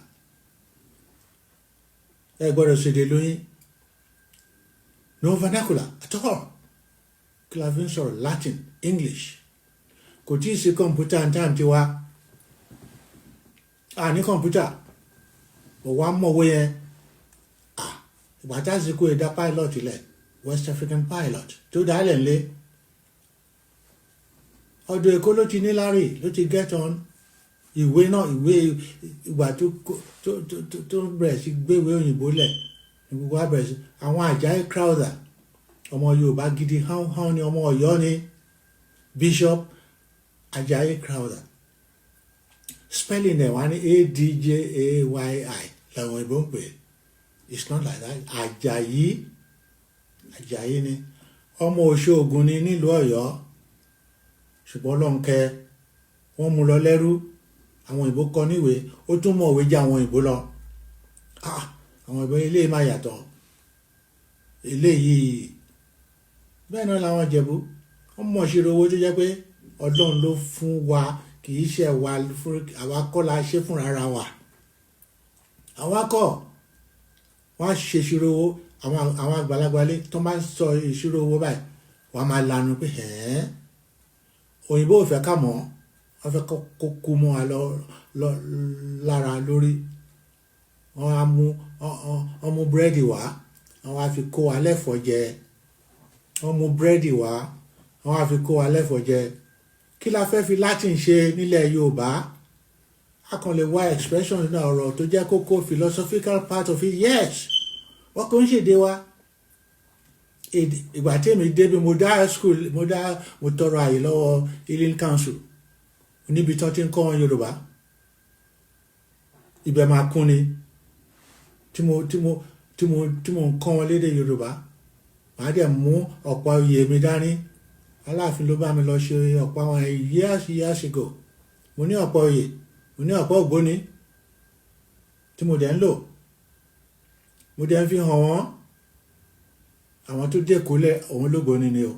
ẹ gbọ́dọ̀ ṣèdè lóyún no vernacular at all kí la fi ń sọ̀rọ̀ Latin English kò tí ì sí kọ̀ǹpútà ní táàmù tiwa ní kọ̀ǹpútà ọ̀wá mọ̀wé yẹn ìgbà tá a sì kó ẹ̀dá pilot ilẹ̀ West African pilot tó dálẹ̀ ńlẹ̀ ọdún Èkó ló ti níláárí ló ti get on ìwé ìgbà tó bẹ̀rẹ̀ sí gbéwé òyìnbó lẹ̀ ní gbogbo àbẹ̀rẹ̀ sí àwọn Àjàyí Crowther ọmọ Yorùbá gidi hán ni ọmọ Ọ̀yọ́ ni Bishop Ajayi Crowther spelling ẹ̀ wá ní Adjayi làwọn ìbò ń pè é. It's not like that. Ajayi ni ọmọ Òṣogùn ni nílùú Ọ̀yọ́ ṣùgbọ́n Ọlọ́run kẹ́ wọ́n mú lọ lẹ́rú àwọn òyìnbó kọ níwèé ó tún mọ̀ òwe jẹ́ àwọn òyìnbó lọ àwọn òyìnbó ilé máa yàtọ̀ eléyìí bẹ́ẹ̀ náà làwọn Ìjẹ̀bú wọ́n mọ̀ ṣírò owó tó jẹ́ pé Ọlọ́run ló fún wa kì í ṣe wa fún àwa kọ́ la ṣe fúnra ara wa àwa kọ́ wọ́n á ṣe ìṣirò owó àwọn àgbàlagbà lé tó máa ń sọ ìṣirò owó báyìí wọ́n á máa lanu pé òyìnbó ò fẹ́ ká mọ̀ wọ́n fẹ́ kó kú mọ́ wa lára lórí wọ́n á mú búrẹ́dì wá wọ́n á fi kó wa lẹ́fọ̀ọ́ jẹ wọ́n mú búrẹ́dì wá wọ́n á fi kó wa lẹ́fọ̀ọ́ jẹ kí la fẹ́ fi Latin ṣe nílẹ̀ Yorùbá a kàn lè wá expression nínú ọ̀rọ̀ tó jẹ́ kókó philosophical part of it yes wọ́n kò ń ṣèdè wa ìgbà tí èmi débi mo tọrọ àyè lọ́wọ́ Healing Council níbi tí wọ́n ti ń kọ́ wọn Yorùbá ibẹ̀ máa kún ni tí mo ń kọ́ wọn lédè Yorùbá màá dẹ̀ mú ọ̀pọ̀ oyè mi dání Aláàfin ló bá mi lọ ṣe ọ̀pọ̀ àwọn years ago mo ní ọ̀pọ̀ oyè mo ní ọ̀pọ̀ ògbóni tí mo dẹ̀ ń lò mo dẹ̀ ń fi hàn wọ́n àwọn tó dé kólẹ̀ òun lógbóni ni o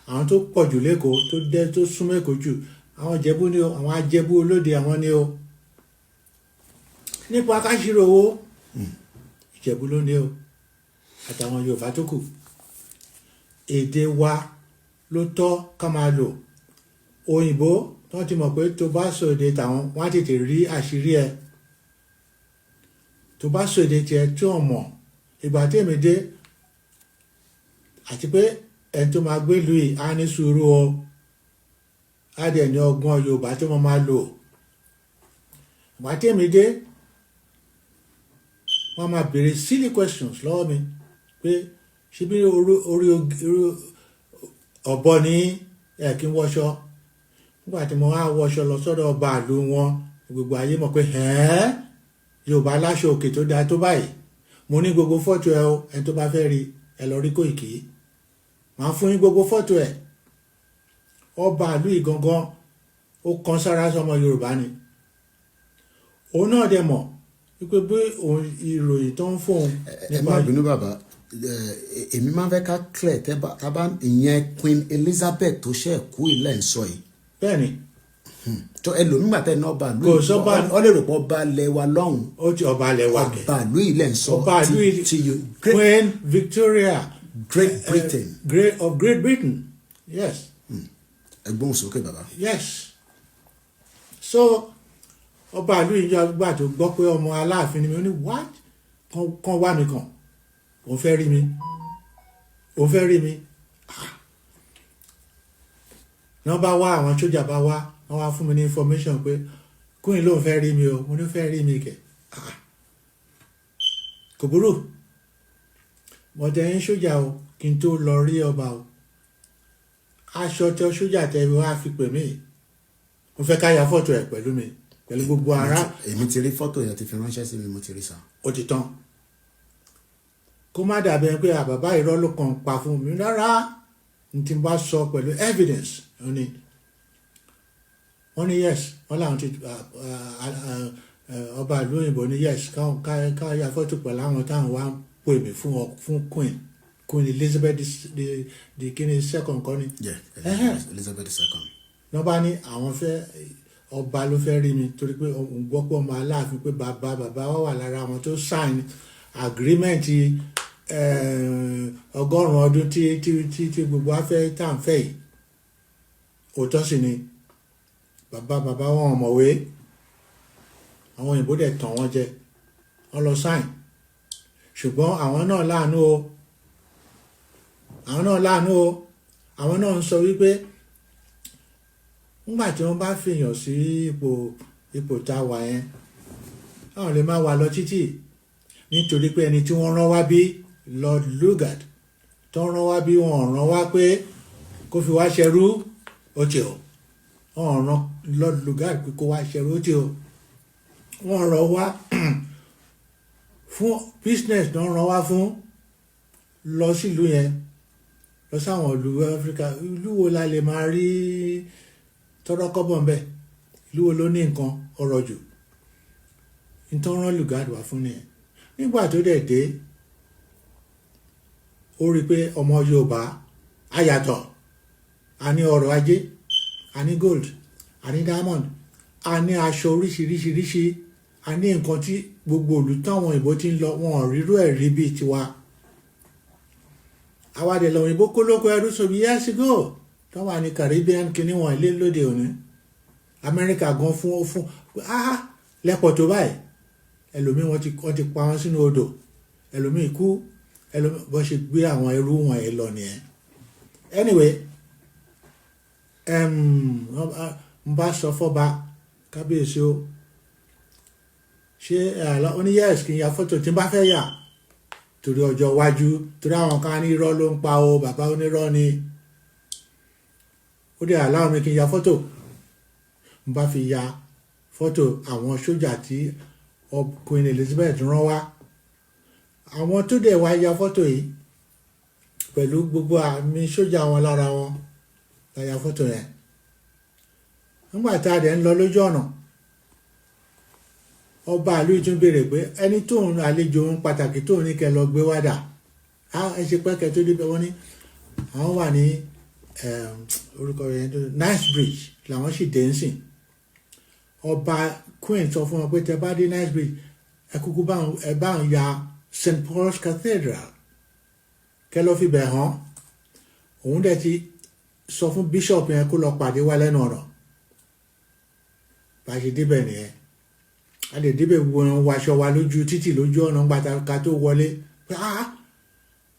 àwọn tó pọ̀ jù lẹ́kọ̀ọ́ tó súnmọ́ Èkó jù àwọn Ìjẹ̀bú ni o àwọn Ajẹ̀bú Olóde àwọn ni o nípa káṣírò owó Ìjẹ̀bú ló ní o àtàwọn Yorùbá tó kù èdè wa ló tọ́ ká máa lò òyìnbó tí wọ́n ti mọ̀ pé tó bá sọ èdè tàwọn wọ́n á tètè rí àṣírí ẹ̀ tó bá sọ èdè tiẹ̀ tí wọ́n mọ̀ ìgbà tí èmi dé àti pé ẹni tó máa gbé ìlú yìí á ní sùúrù o á dẹ̀ ní ọgbọ́n Yorùbá tí wọ́n máa lò ìgbà tí èmi dé wọ́n máa béèrè silly questions lọ́wọ́ mi pé ṣe bí orí ọ̀bọ ní ẹ̀ kí n wọṣọ nígbà tí mo wá wọṣọ lọ sọ́dọ̀ ọba ìlú wọn gbogbo ayé mọ̀ pé Yorùbá láṣọ òkè tó dáa tó báyìí mo ní gbogbo fọ́tò ẹ o ẹni tó bá fẹ́ rí ẹ lọ rí Kóìkì màá fún yín gbogbo fọ́tò ẹ ọba ìlú ìgangan ó kan sára sọmọ Yorùbá ni òun náà dẹ̀ mọ̀ wípé bí ìròyìn tó ń fóun ẹ má bínú bàbá èmi máa ń fẹ́ ká clear tábà ìyẹn Queen Elizabeth tó ṣe kú ilẹ̀ ń sọ yìí. bẹ́ẹ̀ni. tó ẹlòmígbà tẹ̀ ní ọba ìlú ọ lè rò pé ọba ilẹ̀ wa lọ́hùn. ó ti ọba ilẹ̀ wa kẹ̀. ọba ìlú ilẹ̀ ń sọ ọba ìlú Queen Victoria Great Britain. Of Great Britain yes. ẹgbọ́n sókè bàbá. yes so ọba ìlú ìjọba tó gbọ́ pé ọmọ Aláàfin ni mi ó ní what kan wá mi kàn òun fẹ́ rí mi náà bá wá àwọn sójà bá wá wọ́n wá fún mi ní information pé Queen lóun fẹ́ rí mi o mo ní fẹ́ rí mi kẹ̀ kò burú mo tẹ̀ ń sójà o kí n tó lọ rí ọba o aṣọ tẹ sójà tẹ wá fi pè mí mo fẹ́ ká ya fọ́tò ẹ̀ pẹ̀lú mi pẹ̀lú gbogbo ara. èmi ti rí fọ́tò yẹn ti fi ránṣẹ́ sí mi mo ti rí sa. ó ti tán kó má dàbí ẹni pé àbàbá irọ́ ló kàn pa fún mi rárá n ti bá sọ pẹ̀lú evidence wọ́n ní yes wọ́n làwọn ti ọba ìlú òyìnbó ní yes ká ya fọ́tò pẹ̀lú àwọn táwọn wá ń pè mí fún Queen Elizabeth the kíni second kọ́ ni. Elizabeth II. wọ́n bá ní àwọn fẹ́ ọba ló fẹ́ rí mi torí pé òun gbọ́ pé ọmọ Aláàfin pé bàbá wà lára àwọn tó sign agreement 100 ọdún tí gbogbo afẹ́ tá à ń fẹ́ yìí òótọ́ sì ni bàbá wọn ọ̀mọ̀wé àwọn òyìnbó dẹ̀ tàn wọ́n jẹ wọ́n lọ sign ṣùgbọ́n àwọn náà láàánú o àwọn náà ń sọ wípé nígbà tí wọ́n bá fìyàn sí ipò tá a wà yẹn àwọn lè má wà lọ títì nítorí pé ẹni tí wọ́n rán wá bí Lord Lugard tó rán wá bí wọ́n rán wá pé kó fi wá ṣẹrú ó ti o wọ́n rán Lord Lugard pé kó wá ṣẹrú ó ti o wọ́n rán wá fún business náà rán wá fún lọ sílùú yẹn lọ sáwọn ìlú Áfíríkà ìlú wo la lè máa rí tọ́rọ́kọ́bọ̀ ń bẹ ìlú wo ló ní nǹkan ọrọ̀ jù nítorí rán Lugard wá fún nìyẹn nígbà tó dẹ̀ dé ó rí i pé ọmọ Yorùbá á yàtọ̀ a ní ọrọ̀ ajé a ní gold a ní diamond a ní aṣọ oríṣiríṣiríṣi a ní nǹkan tí gbogbo ìlú táwọn òyìnbó ti ń lọ wọn ò rírú ẹ̀ rí bíi tiwa àwàdẹ̀ lọ òyìnbó kólókó ẹrú sọmi years ago tó wà ní Caribbean kìíní wọn ilé lóde òní Amẹ́ríkà gan fún lẹ́pọ̀ tó báyìí ẹlòmíì wọ́n ti pa wọ́n sínú odò ẹlòmíì kú ẹlòmíì bọ́ ṣe gbé àwọn ẹrú wọn ẹ lọ nìyẹn anyway n bá sọ fọ́ba kábíyèsí o ṣé ó ní yes kí n ya fọ́tò tí n bá fẹ́ yà torí ọjọ́ iwájú torí àwọn kan ní irọ́ ló ń pa o bàbá onírọ́ ni ó dẹ̀ allow mi kí n ya fọ́tò n bá fi ya fọ́tò àwọn sójà tí Queen Elizabeth rán wá àwọn tó dẹ̀ wá ya fọ́tò yìí pẹ̀lú gbogbo àmì sójà wọn lára wọn la ya fọ́tò yẹn nígbà tá a dẹ̀ ń lọ lójú ọ̀nà ọba ìlú tún béèrè pé ẹni tóun àlejò òun pàtàkì tóun ní kẹ lọ gbé wádà ẹ ṣe pẹ́kẹ́ tó débẹ̀ wọ́n ní àwọn wà ní orúkọ yẹn Nice Bridge làwọn sì dé ń sìn ọba Queen sọ fún wọn pé tẹ bá dé Nice Bridge ẹ kúkú bá ń ya St Paul's Cathedral kẹ lọ fi bẹ̀ hàn òun dẹ̀ ti sọ fún bishop yẹn kó lọ pàdé wa lẹ́nu ọ̀nà bá a ṣe débẹ̀ nìyẹn a lè débẹ̀ wọn waṣọ wa lójú títì lójú ọ̀nà gbàtàkà tó wọlé pé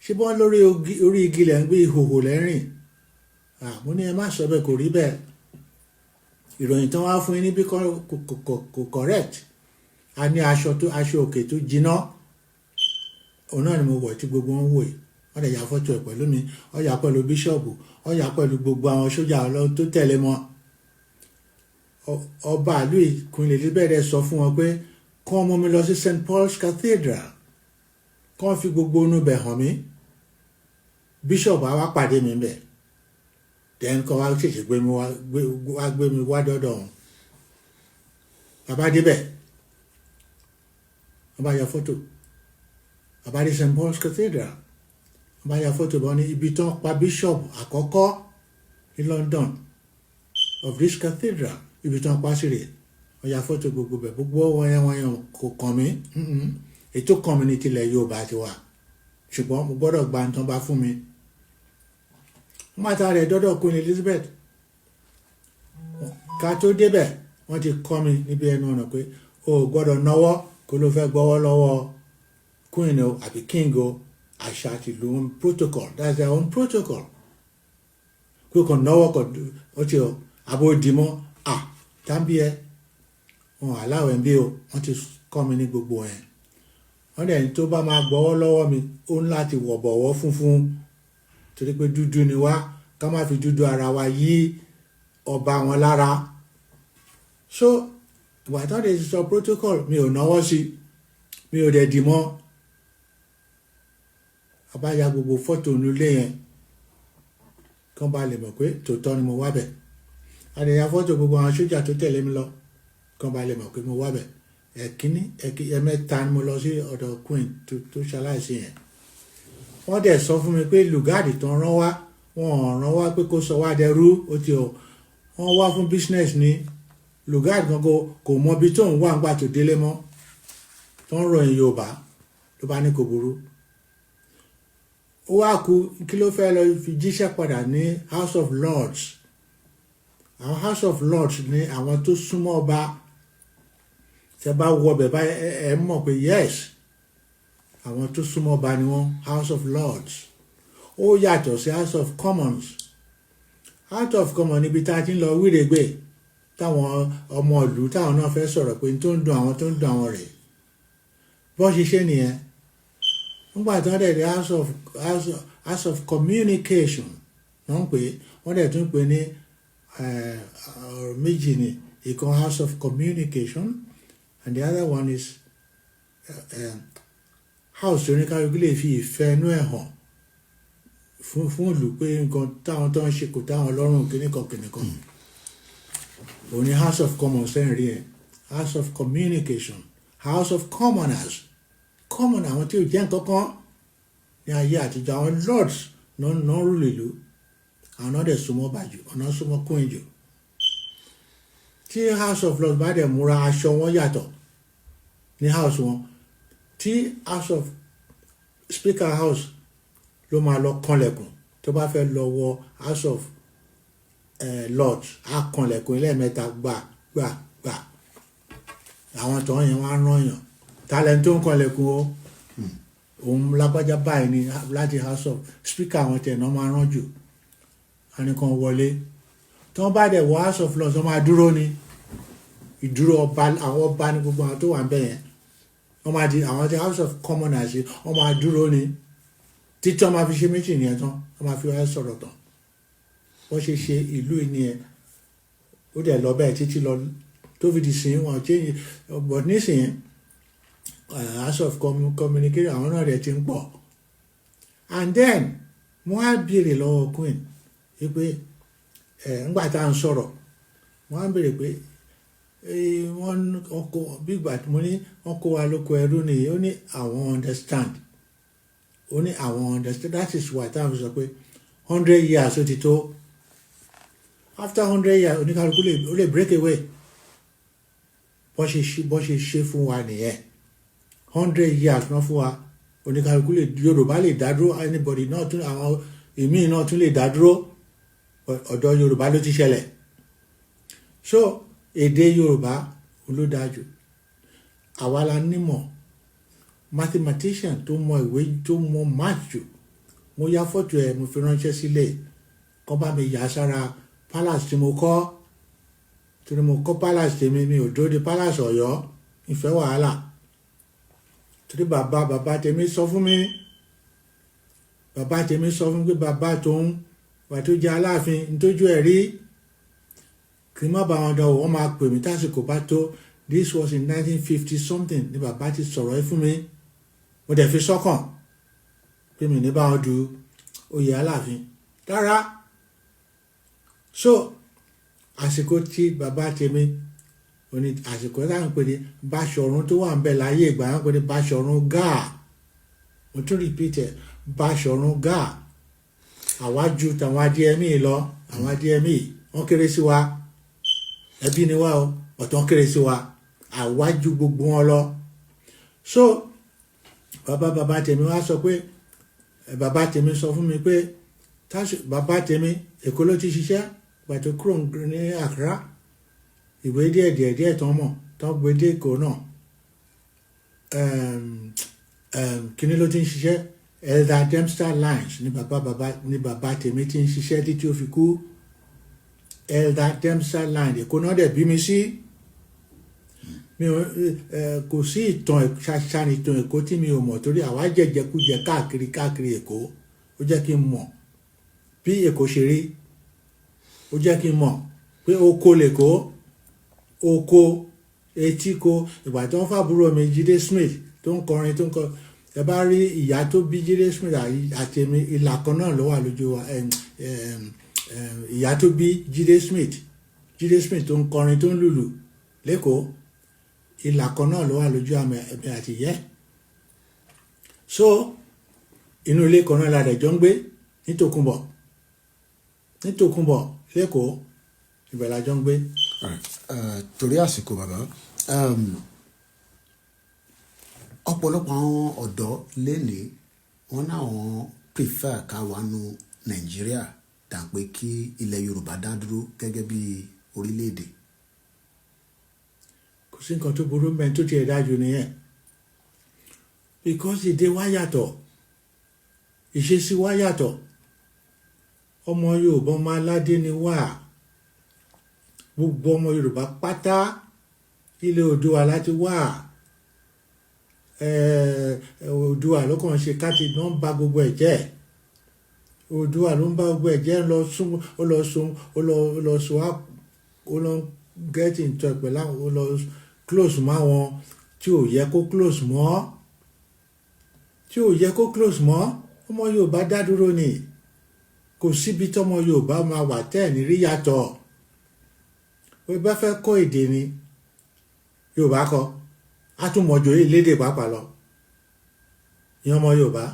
ṣé bọ́n lórí orí igi lẹ́ ń gbé ìhòhò lẹ́rìn mo ní ẹ má sọ bẹ́ẹ̀ kò rí bẹ́ẹ̀ ìròyìn tán wá fún yín níbí kò correct a ní aṣọ òkè tó jiná òun náà ni mo wọ̀ tí gbogbo wọn wò yìí wọ́n dẹ̀ ya fọ́tò ẹ̀ pẹ̀lú mi wọ́n yà pẹ̀lú bíṣọ̀bù wọ́n yà pẹ̀lú gbogbo àwọn sójà tó tẹ̀lé mọ́ ọba ìlú Queen Elizabeth sọ fún wọn pé kọ́ mú mi lọ sí St Paul's Cathedral kọ́ fi gbogbo inú bẹ̀ hàn mí bíṣọ̀bù á wá pàdé mi bẹ̀ then kọ́ wá ṣèṣe gbé mi wá dọ́dọ̀ ọ̀hún bàbá débẹ̀ wọ́n bá ya fọ́tò bàbá dé St Paul's Cathedral wọ́n bá ya fọ́tò bọ́ ní ibi tán pa bíṣọ̀bù àkọ́kọ́ ní London of this cathedral ibi tán pa sí rè wọ́n ya fọ́tò gbogbo bẹ̀ gbogbo wọn yẹn kò kàn mí ètò kàn mí ní tilẹ̀ Yorùbá ti wà ṣùgbọ́n mo gbọ́dọ̀ gba nǹkan bá fún mi wọ́n máa ta rẹ̀ dọ́dọ̀ Queen Elizabeth ká tó débẹ̀ wọ́n ti kọ́ mi níbi ẹnu ọ̀nà pé o gbọ́dọ̀ náwọ́ kó ló fẹ́ gbọ́wọ́ lọ́wọ́ Queen o àbí King o àṣà àti ìlú protocol that's their own protocol pé kò náwó kò ó ti àbò dìímọ́ tábí ẹ wọn aláwẹ̀ ń bí o wọ́n ti kọ́ mi ní gbogbo ẹ̀ wọ́n dẹ̀ ní tó bá máa gbọ́wọ́ lọ́wọ́ mi ó ń láti wọ̀ bọ̀wọ́ funfun torí pé dúdú ni wá ká má fi dúdú ara wa yí ọba wọn lára so ìgbà tó dé sọ protocol mi ò náwó sí mi ò dẹ̀ dìímọ́ àbáyá gbogbo fọ́tò nílé yẹn kán bá lè mọ̀ pé tòótọ́ ni mo wá bẹ̀ àdéhà fọ́tò gbogbo àwọn sójà tó tẹ̀lé mi lọ kán bá lè mọ̀ pé mo wá bẹ̀ ẹ̀mẹ́ta ni mo lọ sí ọ̀dọ̀ Queen tó ṣaláìsí yẹn wọ́n dẹ̀ sọ fún mi pé Lugard tó ń rán wá wọ́n rán wá pé kó sọ wá dẹrú ó ti wọ́n wá fún business ní Lugard gan kò mọ ibi tó ń wà nígbà tó délé mọ́ tó ń ròyìn Yorùbá ló bá ní kò burú ó wá kú kí ló fẹ́ lọ fi jíṣẹ́ padà ní House of Lords àwọn House of Lords ní àwọn tó súnmọ́ ọba tẹ bá wọ ọbẹ̀ bá ẹ mọ̀ pé yes àwọn tó súnmọ́ ọba ni wọ́n House of Lords ó yàtọ̀ sí House of Commons House of Commons níbi tá a ti ń lọ wíregbè táwọn ọmọ ìlú táwọn náà fẹ́ sọ̀rọ̀ pé tó ń dùn àwọn rẹ̀ bọ́ ṣiṣẹ́ nìyẹn nígbà tí wọ́n dẹ̀ dé House of Communication wọ́n pè wọ́n dẹ̀ tún pè ní méjì ni ìkan house of communication and the other one is house oníkálukú lè fi ìfẹ́ inú ẹ̀ hàn fún ìlú pé nǹkan táwọn tó ń ṣe kò táwọn lọ́rùn kìnnìkan òun ni house of commons ẹ̀ ń rí ẹ̀ house of communication house of commoners common àwọn tí ò jẹ́ nǹkan kan ní ayé àtijọ́ àwọn lords náà rúlò ìlú àwọn náà dẹ̀ súnmọ́ bàjù ọ̀nà súnmọ́ kún ìjò tí house of lords bá dẹ̀ múra aṣọ wọn yàtọ̀ ní house wọn tí house of speaker house ló máa lọ kanlẹ̀kùn tó bá fẹ́ lọ wọ house of lords á kanlẹ̀kùn lẹ́ẹ̀mẹ́ta gbà àwọn tó ń yẹn wá rán yàn talent tó ń kanlẹ̀kùn o òun lágbájá báyìí ni láti house of speaker àwọn tẹ̀ náà máa rán jù ẹnìkan wọlé tí wọ́n bá dẹ̀ wọ house of lords wọ́n máa dúró ni ìdúró ọba àwọn ọba ní gbogbo àwọn tó wà ń bẹ̀ yẹn wọ́n máa di àwọn tí house of commoners wọ́n máa dúró ni títí wọ́n máa fi ṣe méjì nìyẹn tán wọ́n máa fi wáyé sọ̀rọ̀ tán wọ́n ṣe ìlú nìyẹn ó dẹ̀ lọ bẹ́ẹ̀ títí lọ tó fi di sìn wọn change but nísìnyí house of communication àwọn náà rẹ̀ ti ń pọ̀ and then wọ́n á béèrè lọ́wọ́ queen pé ńgbà tá à ń sọ̀rọ̀ wọ́n á béèrè pé wọ́n kó bí ìgbà tí mo ní wọ́n kó wa lóko ẹrú nìyí ó ní àwọn understand ó ní àwọn understand that is why táwọn fi sọ pé 100 years ó ti tó after 100 years oníkálukú ó lè break away bọ́ ṣe ṣe fún wa nìyẹn 100 years náà fún wa oníkálukú lè Yorùbá lè dá dúró anybody náà tún àwọn ìmíì náà tún lè dá dúró ọ̀dọ̀ Yorùbá ló ti ṣẹlẹ̀ so èdè Yorùbá olódájú àwa la nímọ̀ mathematician tó mọ ìwé tó mọ math jù mo ya fọ́tò ẹ̀ mo fi ránṣẹ́ sílẹ̀ kọ́ bá mi yà sára palace tí mo kọ́ torí mo kọ́ palace tèmi mi ò dúró de palace Ọ̀yọ́ ìfẹ́ wàhálà torí bàbá tèmi sọ fún mi pé bàbá tóun wà tó jẹ́ Aláàfin nítòjú ẹ̀ rí kí n má bá wọn dánwò wọ́n máa pè mí tásìkò bá tó this was in 1950 something ni bàbá ti sọ̀rọ̀ ẹ fún mi mo dẹ̀ fi sọ́kàn pé mi ní bá wọn du oyè Aláàfin rárá so àsìkò tí bàbá tèmi òní àsìkò táwọn pè ní Báṣọ̀run tó wà ń bẹ̀ láyé ìgbà wọn pè ní Báṣọ̀run Gáà mo tún repeat ẹ̀ Báṣọ̀run Gáà àwájú tàwọn adìẹmí lọ àwọn adìẹmí wọn kéré sí wa ẹbí ni wá o ọ̀tọ̀ kéré sí wa àwájú gbogbo wọn lọ so bàbá tèmi wá sọ pé bàbá tèmi sọ fún mi pé bàbá tèmi Èkó ló ti ṣiṣẹ́ pàtó kúrò ní Accra ìwé díẹ̀ tán mọ̀ tán gbé dé Èkó náà kíní ló ti ń ṣiṣẹ́ Elder Dempster Lines ní bàbá tèmi ti ń ṣiṣẹ́ títí ó fi kú Elder Dempster Lines Èkó náà dẹ̀ bí mi sí mi ò kò sí ìtàn ṣàṣàní ìtàn Èkó tí mi ò mọ̀ torí àwa jẹjẹkújẹ káàkiri Èkó ó jẹ́ kí n mọ̀ bí Èkó ṣe rí ó jẹ́ kí n mọ̀ pé oko lèkó oko etíko ìgbà tí wọ́n fàbúrò mi Jídé Smith tó ń kọrin ẹ bá rí ìyá tó bí Jídé Smith àti èmi ìlà kan náà ló wà lójú wa ìyá tó bí Jídé Smith tó ń kọrin tó ń lùlù lẹ́kọ̀ọ́ ìlà kan náà ló wà lójú àmì àti ìyẹ́ so inú ilé kan náà la rẹ̀ jọ ń gbé nítòkùnbọ̀ lẹ́kọ̀ọ́ ibẹ̀ la jọ ń gbé. torí àsìkò bàbá ọ̀pọ̀lọpọ̀ àwọn ọ̀dọ́ lénìí wọn náà wọn prefer ká wà nù Nàìjíríà dàpé kí ilẹ̀ Yorùbá dá dúró gẹ́gẹ́ bí orílẹ̀-èdè. kò sí nǹkan tó burú mẹ́rin tó tiẹ̀ dájú nìyẹn because èdè wa yàtọ̀ ìṣesí wa yàtọ̀ ọmọ Yorùbá ọmọ aládé ni wá gbogbo ọmọ Yorùbá pátá ilẹ̀ Oòduà láti wá Oòduà lọ́kàn ṣe káti náà ń ba gbogbo ẹ̀ jẹ́ Oòduà ló ń bá gbogbo ẹ̀ jẹ́ ó lọ sùn á ó lọ get in touch pẹ̀lú àwọn ó lọ close mọ́ àwọn tí ò yẹ kó close mọ́ ọmọ Yorùbá dá dúró ni kò síbi tọ́mọ Yorùbá máa wà tẹ́ẹ̀ ní rí yàtọ̀ ó bá fẹ́ kọ́ èdè ni Yorùbá kọ́ á tún mọ̀jọ́ yìí lédè pàápàá lọ ìyẹn ọmọ Yorùbá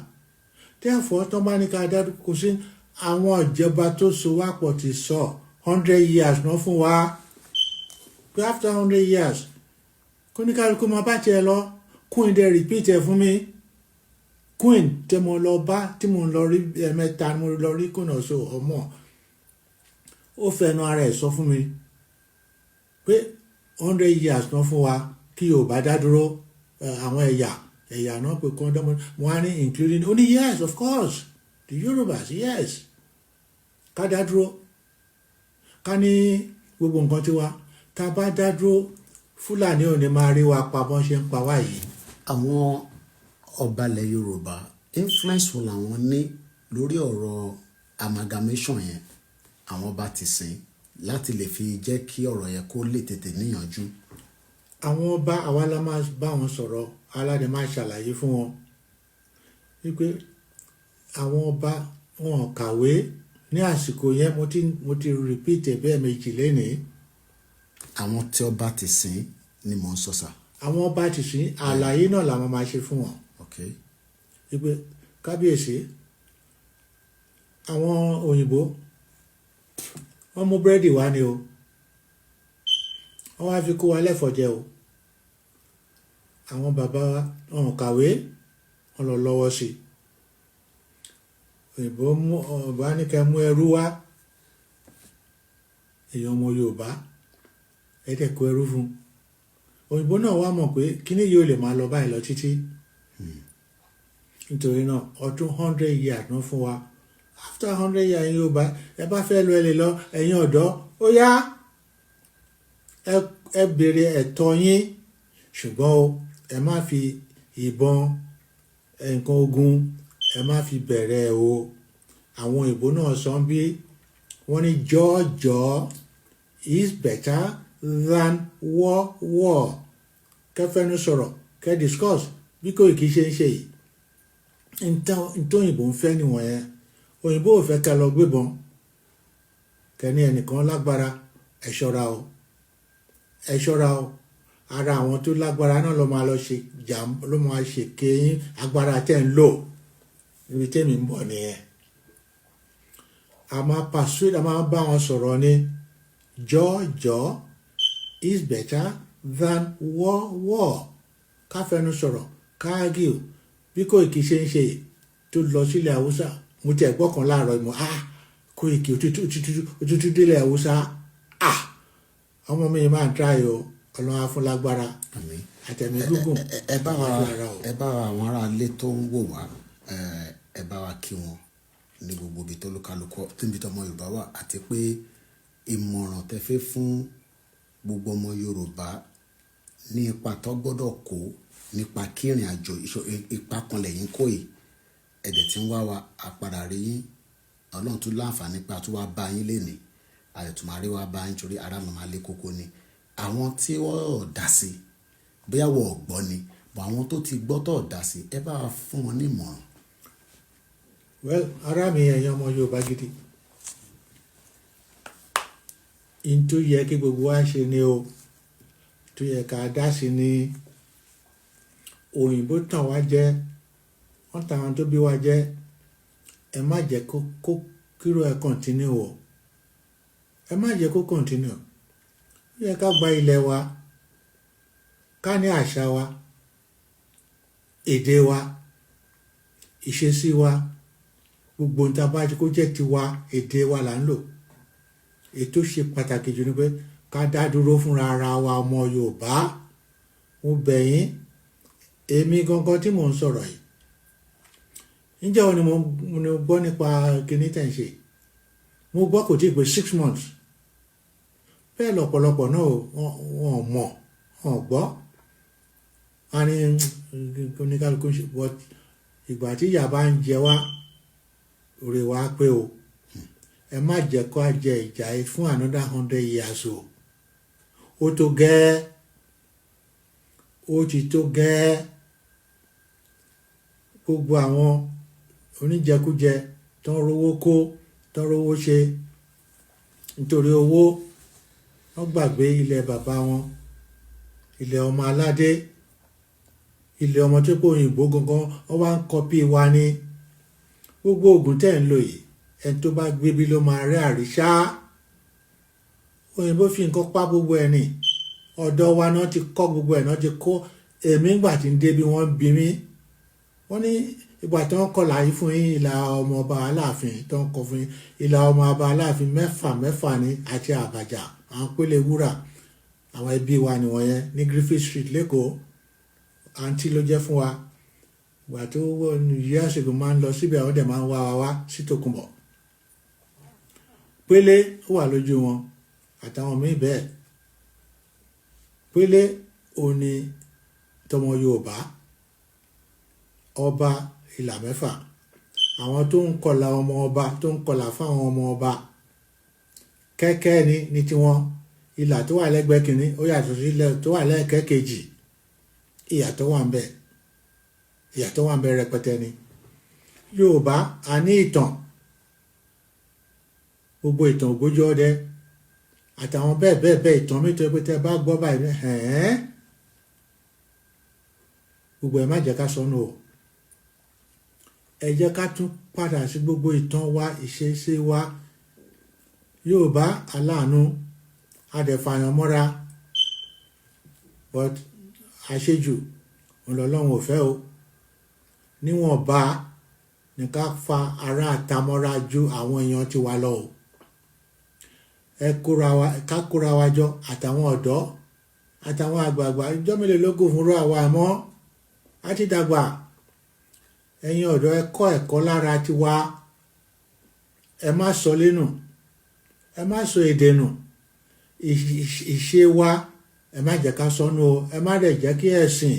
therefore tó bá ní ká dá kò sí àwọn ìjọba tó so wá pọ̀ ti sọ 100 years náà fún wa pé after 100 years kó ní kálukú máa bá tiẹ̀ lọ Queen dẹ̀ repeat ẹ̀ fún mi Queen tí mo lọ bá tí mo lọ rí ẹ̀mẹ́ta mo lọ rí Queen ọ̀ṣọ́ ọmọ ó fẹnu ara ẹ̀ sọ fún mi pé 100 years náà fún wa kí Yorùbá dá dúró àwọn ẹ̀yà náà pé kí wọ́n dá wọn á ní including only yes of course the Yorùbás yes ká dá dúró ká ní gbogbo nǹkan tiwa tá a bá dá dúró Fúlàní ò ní máa rí wa pa bọ́n ṣe ń pa wá yìí. Àwọn ọba ilẹ̀ Yorùbá influence wo làwọn ní lórí ọ̀rọ̀ amalgamation yẹn àwọn ọba ti sìn láti lè fi jẹ́ kí ọ̀rọ̀ yẹn kó lè tètè níyànjú. Àwọn ọba àwa la máa bá wọn sọ̀rọ̀ aládé máa ṣàlàyé fún wọn wípé àwọn ọba wọn kàwé ní àsìkò yẹn mo ti repeat ẹ̀ bẹ́ẹ̀ méjì lénìí. Àwọn tí ọba ti sìn ni mò ń sọ sà. Àwọn ọba ti sìn àlàyé náà làwọn máa ṣe fún wọn. Okay. Wípé kábíyèsí àwọn òyìnbó wọ́n mú búrẹ́dì wá ni o wọ́n wá fi kó wa lẹ́fọ̀ọ́ jẹ o àwọn bàbá wa wọn kàwé wọn lọ lọ́wọ́ sí òyìnbó mú ọba ní kẹ́ mú ẹrú wá èèyàn ọmọ Yorùbá ẹ̀ẹ́dẹ̀ kó ẹrú fún òyìnbó náà wá mọ̀ pé kíní yóò lè máa lọ báyìí lọ títí nítorí náà ọdún 100 years náà fún wa after 100 years Yorùbá ẹ bá fẹ́ lọ ẹ lè lọ ẹ̀yin ọ̀dọ́ ó yá ẹ béèrè ẹ̀tọ́ yín ṣùgbọ́n o ẹ má fi ìbọn nǹkan ogun ẹ má fi bẹ̀rẹ̀ o àwọn òyìnbó náà sọ bí wọ́n ní jọ́jọ́ is better than war kẹfẹ́nu sọ̀rọ̀ kẹ discuss bí Koiki ṣe ń ṣe yìí ntóyìnbó ń fẹ́ nìwọ̀n yẹn òyìnbó ò fẹ́ ká lọ gbébọn kẹ́ni ẹnìkan lágbára ẹ ṣọ́ra o ara àwọn tó lágbára náà ló máa lọ ṣe ló máa ṣe kéyìn agbára tẹ́ ń lò ibi tẹ́mi ń bọ̀ nìyẹn a máa persuade a máa bá wọn sọ̀rọ̀ ní jọ́jọ́ is better than war káfẹ́nu sọ̀rọ̀ káàgìl bí Koiki ṣe ń ṣe tó lọ sílẹ̀ Haúsá mo tẹ̀ gbọ́ kan láàárọ̀ ìmọ̀ Koiki òtútù délẹ̀ Haúsá ọmọ mi máa ń tráyé o Ọlọ́run á fún lágbára àtẹ̀mí gúngùn ẹ bá àwọn ará ilé tó ń wò wá ẹ bá wa kí wọn ní gbogbo ibi tó lókàlùkọ níbi tó ọmọ Yorùbá wà àti pé ìmọ̀ràn tẹ́ fẹ́ fún gbogbo ọmọ Yorùbá ní ipa tó gbọ́dọ̀ kó nípa kí ìrìn àjò ipa kan lẹ́yìn kó yìí ẹ̀dẹ̀ tí ń wá wa àpàdà rí yín Ọlọ́run tún láǹfààní pé a tún wá bá yín lénìí àyẹ̀tùmárí wá bá yín torí ara màmá lé kókó ni àwọn tí wọ́n dá sí bóyá wọ́n gbọ́ ni bọ̀ àwọn tó ti gbọ́ tó dá sí ẹ bá fún wọn ní ìmọ̀ràn. well ara mi ẹ̀yin ọmọ Yorùbá gidi in tó yẹ kí gbogbo wa ṣe ni o tó yẹ ká dá sí ni òyìnbó tàn wá jẹ wọ́n tàn àwọn tó bí wa jẹ ẹ má jẹ́ kó kíró ẹ kọ́ntínú o ẹ má jẹ́ kó kọ́ntínú ó yẹ ká gba ilẹ̀ wa ká ní àṣà wa èdè wa ìṣesí wa gbogbo nta bá kó jẹ́ tiwa èdè wa là ń lò ètò ṣe pàtàkì jù ní pé ká dá dúró fúnra ara wa ọmọ Yorùbá mo bẹ̀ yín èmi gangan tí mò ń sọ̀rọ̀ yìí níjẹ́ wọn ni mo gbọ́ nípa kíní tẹ̀ ń ṣe mo gbọ́ kò tí ì pé 6 months bẹ́ẹ̀ lọ́pọ̀lọpọ̀ náà wọ́n mọ̀ wọ́n gbọ́ a ní oníkálukú ṣe but ìgbà tí ìyà bá ń jẹ wá orí wa pé o ẹ má jẹ́ kó a jẹ ìjà yìí fún another 100 years o ó tó gẹ́ẹ́ ó ti tó gẹ́ẹ́ gbogbo àwọn oníjẹkújẹ tó ń rówó kó tó ń rówó ṣe nítorí owó wọ́n gbàgbé ilẹ̀ bàbá wọn ilẹ̀ ọmọ aládé ilẹ̀ ọmọ tó pọ̀ òyìnbó gangan wọ́n wá ń kọ́pì wa ní gbogbo oògùn tẹ́ ń lò yìí ẹni tó bá gbé bí ló máa rí àríṣá òyìnbó fi nǹkan pa gbogbo ẹ̀ ní ọ̀dọ̀ wa náà ti kọ́ gbogbo ẹ̀ náà ti kó èmi ìgbà tí ń dé bí wọ́n bí mi wọ́n ní ìgbà tí wọ́n kọ́ láyé fún yín ìlà ọmọ ọba aláàfin tó ń kọ́ fún yín ìlà ọmọ ọba aláàfin mẹ́fà ní àti àbàjá àwọn pélé wúrà àwọn ẹbí wa nìwọ̀nyẹn ní Griffith Street lẹ́kọ̀ọ́ àǹtí ló jẹ́ fún wa ìgbà tó wọ́n yíyá ṣègùn máa ń lọ síbẹ̀ àwọn dẹ̀ máa ń wá wa wá sí Tòkunbọ̀ pélé ó wà lójú wọn àtàwọn míì bẹ́ẹ̀ pélé òní tọmọ Yorùbá ọba ìlà mẹ́fà àwọn tó ń kọlà ọmọ ọba tó ń kọlà fáwọn ọmọ ọba kẹ́kẹ́ ní tiwọn ìlà tó wà lẹ́gbẹ̀ẹ́ kìíní ó yàtọ̀ sí ilẹ̀ tó wà lẹ́ẹ̀kẹ́ kejì ìyàtọ̀ wà ń bẹ rẹpẹtẹ ni Yorùbá a ní ìtàn gbogbo ìtàn Ògbójú Ọdẹ àtàwọn bẹ́ẹ̀ ìtàn mi tó yẹ pé tẹ́ bá gbọ́ báyìí gbogbo ẹ̀ má jẹ́ ká sọnù o ẹ jẹ́ ká tún padà sí gbogbo ìtàn wa ìṣesí wa Yorùbá aláàánú adẹ̀fàyàn mọ́ra but àṣejù ọlọ́run ò fẹ́ o níwọ̀nba ní ká fa ara àtàmọ́ra ju àwọn èèyàn ti wà lọ o ká kóra wa jọ àtàwọn ọ̀dọ́ àtàwọn àgbààgbà ìjọ mélòó ló kù fúnra àwa àmọ́ á ti dàgbà ẹ̀yin ọ̀dọ́ ẹ kọ́ ẹ̀kọ́ lára tiwa ẹ má sọ lẹ́nu ẹ má sọ èdè nù ìṣe wa ẹ má jẹ́ ká sọnù o ẹ má dẹ̀ jẹ́ kí ẹ̀sìn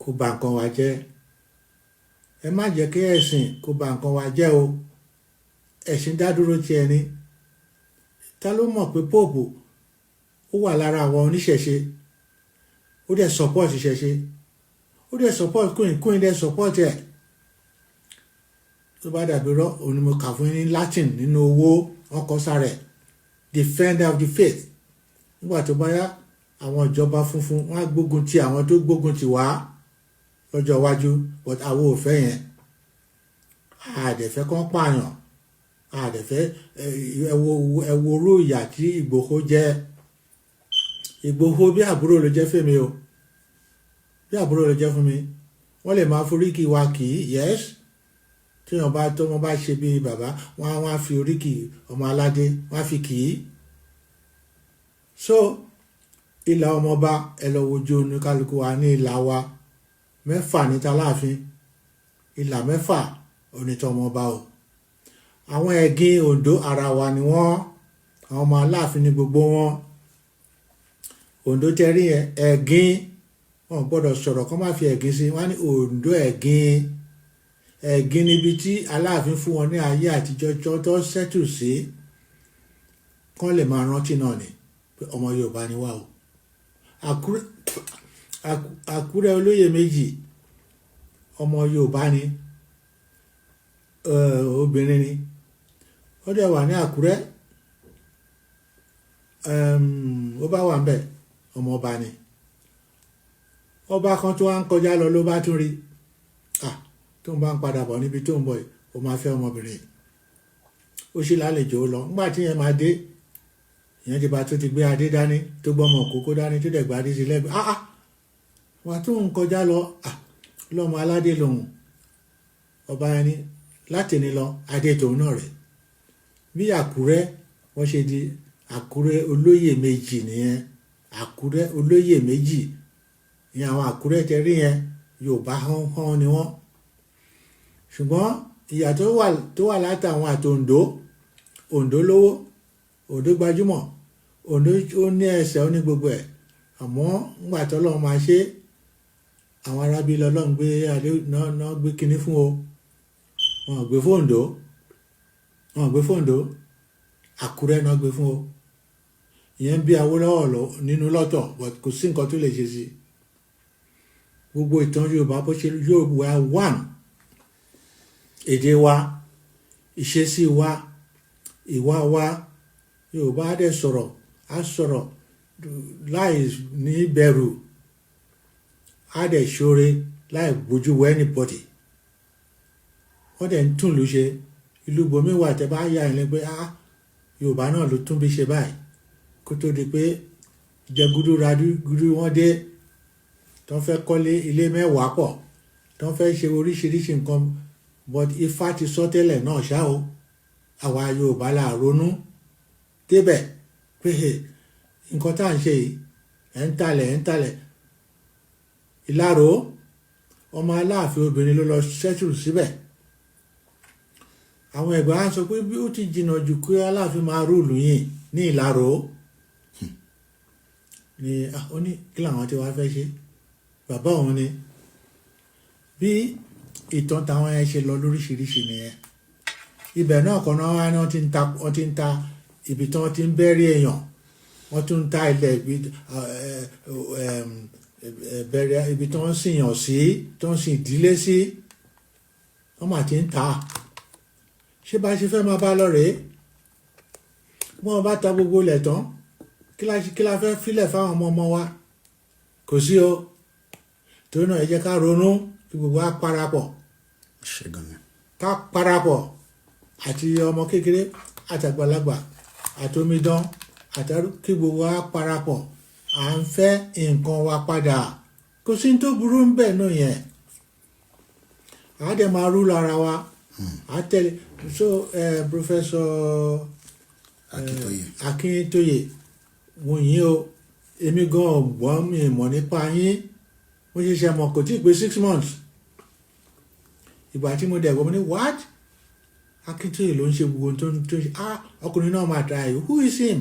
kó bà nǹkan wa jẹ́ ẹ má jẹ́ kí ẹ̀sìn kó bà nǹkan wa jẹ́ o ẹ̀sìn dádúró ti ẹni ta ló mọ̀ pé póòpù ó wà lára àwọn oníṣẹ̀ṣe ó dẹ̀ support ìṣẹ̀ṣe ó dẹ̀ support queen dẹ̀ support ẹ̀ tó bá dàbí rọ́ òun ni mo kà fún yín ní Latin nínú owó wọn kọ sára ẹ̀ defender of the faith nígbà tó bá yá àwọn ìjọba funfun wọn á gbógun ti àwọn tó gbógun ti wá lọ́jọ́ iwájú but àwọn ò fẹ́ yẹn àdẹ̀fẹ́ kán pààyàn àdẹ̀fẹ́ ẹ̀wòrú ìyà tí Ìgbòho jẹ́ Ìgbòho bí àbúrò ló jẹ́ fèmí o bí àbúrò ló jẹ́ fún mi wọ́n lè máa foríkì wa kì í yes tí wọ́n bá ṣe bí bàbá wọ́n á fi oríkì ọmọ aládé wọ́n á fi kì í so ìlà ọmọọba ẹ lọ wojú oníkálukú wa ní ìlà wa 6 níta láàfin ìlà 6 onítọ̀ ọmọọba o àwọn ẹ̀gìn Oǹdó ara wa ni wọ́n àwọn ọmọ aláàfin ní gbogbo wọn Oǹdó tẹ́rí yẹn ẹ̀gìn wọn gbọ́dọ̀ sọ̀rọ̀ kọ́ má fi ẹ̀gìn sí wọ́n ní Oǹdó ẹ̀gìn níbi tí aláàfin fún wọn ní ayé àtijọ́ tó sẹ́tù sí kán lè máa rántí náà ni pé ọmọ Yorùbá ni wá o Àkúrẹ́ olóyè méjì ọmọ Yorùbá ni obìnrin ni ó dẹ̀ wà ní Àkúrẹ́ ó bá wà ń bẹ̀ ọmọ ọba ni ọba kan tó wá ń kọjá lọ ló bá tún rí tó ń bá ń padà bọ̀ níbi tó ń bọ̀ ó máa fẹ́ ọmọbìnrin ó sì lálejò lọ nígbà tí yẹn máa dé ìyẹn ti bá tó ti gbé adé dání tó gbọ́mọ kókó dání tó dẹ̀ gba adé sí lẹ́gbẹ̀ẹ́ wà tó ń kọjá lọ lọ́mọ aládé lòun ọba yẹn ni láti ní lọ adé tòun náà rẹ̀ bí Àkúrẹ́ wọ́n ṣe di Àkúrẹ́ olóyè méjì nìyẹn Àkúrẹ́ olóyè méjì ní àwọn Àkúrẹ́ tẹ rí yẹn Yorùbá hán ni wọ́n ṣùgbọ́n ìyà tó wà látàwọn àti Oǹdó lówó Oǹdó gbajúmọ̀ Oǹdó ó ní ẹsẹ̀ ó ní gbogbo ẹ̀ àmọ́ ńgbà tó lọ́ọ́ máa ṣe àwọn arábí lọ́lọ́run gbé adé náà gbé kinní fún o wọn gbé fóòndó Àkúrẹ́ náà gbé fún o ìyẹn bí Awólọ́wọ̀ nínú lọ́tọ̀ but kò sí nǹkan tó lè ṣe sí gbogbo ìtàn Yorùbá bó ṣe Yorùbá one èdè wa ìṣesí wa ìwà wa Yorùbá á dẹ̀ sọ̀rọ̀ á sọ̀rọ̀ láì ní bẹ̀rù á dẹ̀ ṣoore láì gbójú wọ anybody wọ́n dẹ̀ ń tún ìlú ṣe ìlú bomi wà tẹ́ bá yà ẹ̀ lẹ́gbẹ́ Yorùbá náà ló tún bí ṣe báyìí kó tó di pé jẹgúdú radúgúdú wọ́n dé tó ń fẹ́ kọ́lé ilé mẹ́wàá pọ̀ tó ń fẹ́ ṣe oríṣiríṣi nǹkan but Ifá ti sọ tẹ́lẹ̀ náà ṣá o àwa Yorùbá là ronú débẹ̀ pé nǹkan tá à ń ṣe yìí ẹ̀ ń talẹ̀ Ìláró ọmọ Aláàfin obìnrin ló lọ ṣẹ́tù síbẹ̀ àwọn ẹ̀gbọ́n á sọ pé bí ó ti jìnnà jù kí Aláàfin máa rúùlù yìí ní Ìláró ni ó ní kí làwọn tí wàá fẹ́ ṣe bàbá òun ni bí ìtàn táwọn yẹn ṣe lọ lóríṣiríṣi nìyẹn ibẹ̀ náà kan náà wá ní wọ́n ti ń ta ibi tí wọ́n ti ń bẹ́rí èèyàn wọ́n tún ń ta ilẹ̀ bẹ̀rẹ̀ ibi tí wọ́n sìyàn sí tí wọ́n sìn ìdílé sí wọ́n mà ti ń ta ṣé bá ṣe fẹ́ máa bá lọ rèé wọ́n bá ta gbogbo ilẹ̀ tán kí la fẹ́ filẹ̀ fáwọn ọmọ wa kò sí o torí náà ẹ jẹ́ ká ronú kí gbogbo wa parapọ̀ ká parapọ̀ àti ọmọ kékeré àtàgbàlagbà àtòmídán àtàrú kí gbogbo wa parapọ̀ à ń fẹ́ nǹkan wa padà kò sí tó burú ń bẹ̀ náà yẹn à á dẹ̀ máa rú lára wa à á tẹ̀lé so Professor Akintoye mo yín o èmi gan ọ̀gbọ́n mi mọ̀ nípa yín mo ṣe mọ̀ kò tí ì pé 6 months ìgbà tí mo dẹ̀ gbọ́ mo ní what Akintoye ló ń ṣe gbogbo tó ń ṣe ọkùnrin náà máa try who is him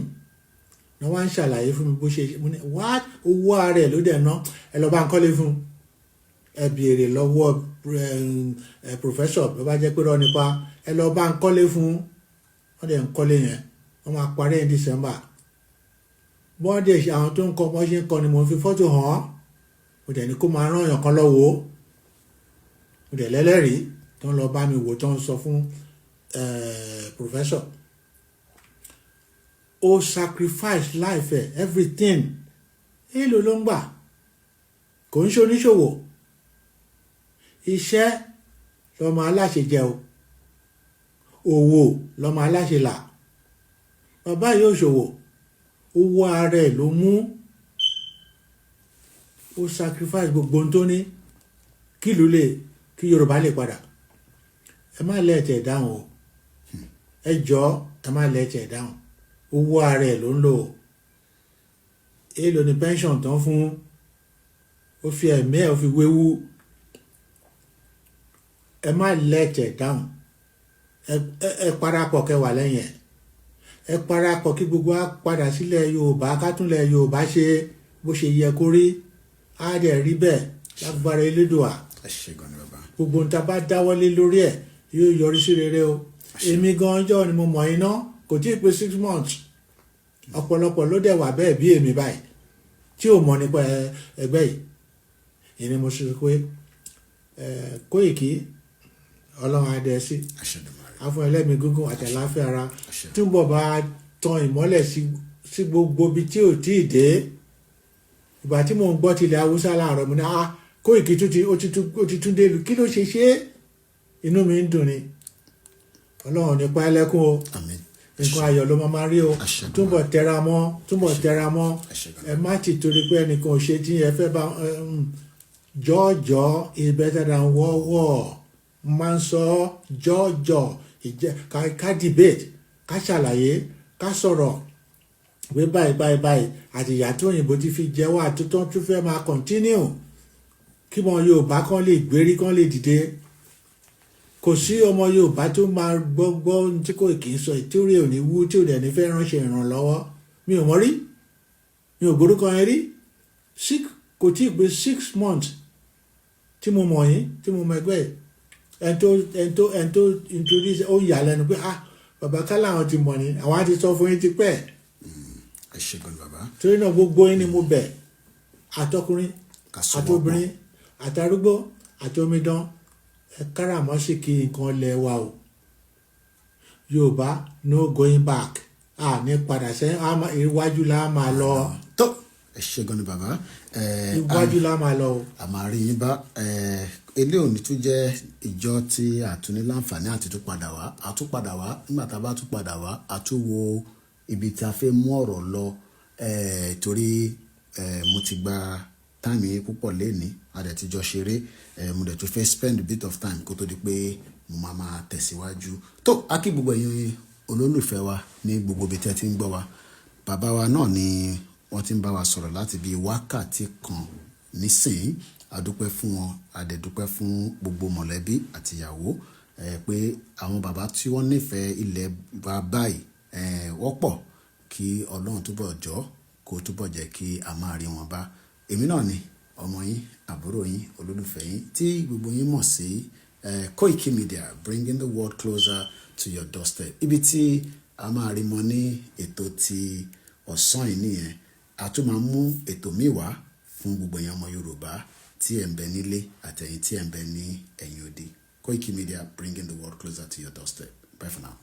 ni wọ́n á ń ṣàlàyé fún mi bó ṣe mo ní what owó ara ẹ̀ ló dẹ̀ ná ẹ lọ́ọ́ bá ń kọ́lé fún ẹ béèrè lọ́wọ́ professor bí ó bá jẹ́ pé rọ́ nípa ẹ lọ́ọ́ bá ń kọ́lé fún wọ́n dẹ̀ ń kọ́lé yẹn wọ́n máa parí ní December bọ́n dẹ̀ àwọn tó ń kọ́ bọ́n ṣe ń kọ́ ni mo fi fọ́tò hàn án mo dẹ̀ ní kó máa rán èèyàn kan lọ́wọ́ mo dẹ̀ lẹ́lẹ́rìí tó ń lọ bá mi wò tó ń sọ fún professor ó sacrifice life ẹ̀ everything èèlò ló ń gbà kò ń ṣe oníṣòwò iṣẹ́ lọ́mọ aláṣẹ jẹ o òwò lọ́mọ aláṣẹ là bàbá yóò ṣòwò owó ara ẹ̀ ló mú ó sacrifice gbogbo ohun tó ní kí Yorùbá lè padà ẹ má lẹ́ẹ̀tẹ̀ dáhùn o ẹ jọ̀ọ́ ẹ má lẹ́ẹ̀tẹ̀ dáhùn owó ara ẹ̀ ló ń lò èèlò ní pension tán fún ó fi ẹ̀mí ẹ̀ ó fi wéwú ẹ má lẹ́ẹ̀tẹ̀ dáhùn ẹ parapọ̀ kẹwà lẹ́yìn ẹ parapọ̀ kí gbogbo wa padà sílẹ̀ Yorùbá kátúnlẹ̀ Yorùbá ṣe bó ṣe yẹ kó rí á dẹ̀ rí bẹ́ẹ̀ lágbára Elédùà gbogbo nta bá dáwọ́lé lórí ẹ̀ yóò yọrí sí rere o èmi gan ọjọ́ ni mo mọ̀ iná kò tí ì pé 6 months ọ̀pọ̀lọpọ̀ ló dẹ̀ wà bẹ́ẹ̀ bí èmi báyìí tí ò mọ̀ nípa ẹgbẹ́ yìí ìní mo ṣe pé Kóìkì Ọlọ́run adé sí afún ẹlẹ́mìí gúngún àtẹ̀láfẹ́ ara túbọ̀ bá tan ìmọ́lẹ̀ sí gbogbo ibi tí ò tí ì dé ìgbà tí mò ń gbọ́ tilẹ̀ Haúsá láàárọ̀ mo ní Kóìkì ó ti tún dé ìlú kí ló ṣe inú mi ń dùn ni Ọlọ́run nípa ẹlẹ́kùn o nǹkan ayọ̀ ló máa rí o túbọ̀ tẹra mọ́ ẹ má ti torí pé ẹnìkan ò ṣe tí ẹ fẹ́ bá jọ́jọ́ is better than war máa ń sọ jọ́jọ́ ká debate ká ṣàlàyé ká sọ̀rọ̀ pé báyìí àti ìyà tí òyìnbó ti fi jẹ́ wà tó tún fẹ́ máa continue kí wọn Yorùbá kan lè gbérí kan lè dìde kò sí ọmọ Yorùbá tó máa gbọ́ tí kò kì í sọ ìtúrí òní wú tí ò dẹ̀ ní fẹ́ ránṣẹ́ ìrànlọ́wọ́ mi ò mọ̀ rí mi ò gbórúkọ yẹn rí kò tí ì pé 6 months tí mo mọ̀ yín tí mo mọ̀ ẹgbẹ́ ẹni tó introduce ó yà lẹ́nu pé bàbá kálá àwọn ti mọ̀ ni àwọn á ti sọ fún yín ti pẹ́. ẹ ṣé gan bàbá. torí náà gbogbo yín ni mo bẹ̀ àtọkùnrin àtobìnrin àtàrúgbó àti omidan ẹ káràmọ́sìkì nǹkan lẹ̀ wa o. Yorùbá no going back ní padà sẹ́yìn iwájú la máa lọ. tó ẹ ṣé gan ni bàbá. iwájú la máa lọ o. a máa rí yín bá ilé òní tún jẹ́ ìjọ tí àtúní láǹfààní àti tún padà wá nígbà tá a bá tún padà wá a tún wo ibi tí a fẹ́ mú ọ̀rọ̀ lọ torí mo ti gba táìmì púpọ̀ léni adẹ̀tíjọ́ ṣeré mo dẹ̀ tún fẹ́ spend a bit of time kó tó di pé mo máa tẹ̀síwájú. tó a kí gbogbo ẹ̀yin olólùfẹ́ wa ní gbogbo ibi tí ẹ ti ń gbọ́ wa bàbá wa náà ni wọ́n ti ń bá wa sọ̀rọ̀ láti bíi wákàtí kan nísìnyí adúpẹ́ fún wọn adẹ̀dúpẹ́ fún gbogbo mọ̀lẹ́bí àtìyàwó pé àwọn bàbá tí wọ́n nífẹ̀ẹ́ ilẹ̀ wa báyìí wọ́pọ̀ kí Ọlọ́run túbọ̀ jọ́ kó túbọ̀ jẹ́ kí a máa rí wọn bá. èmi náà ni ọmọ yín àbúrò yín olólùfẹ́ yín tí gbogbo yín mọ̀ sí Koikimedia, bringing the world closer to your doorstep. ibi tí a máa rí mọ ní ètò ti ọ̀sán yìí nìyẹn a tún máa mú ètò míì wá fún gbogbo èèyàn ọmọ Yorùbá tí ẹ̀ ń bẹ nílé àtẹ̀yìn tí ẹ̀ ń bẹ ní ẹ̀yìn odi. Koikimedia, bringing the world closer to your doorstep. Bye for now.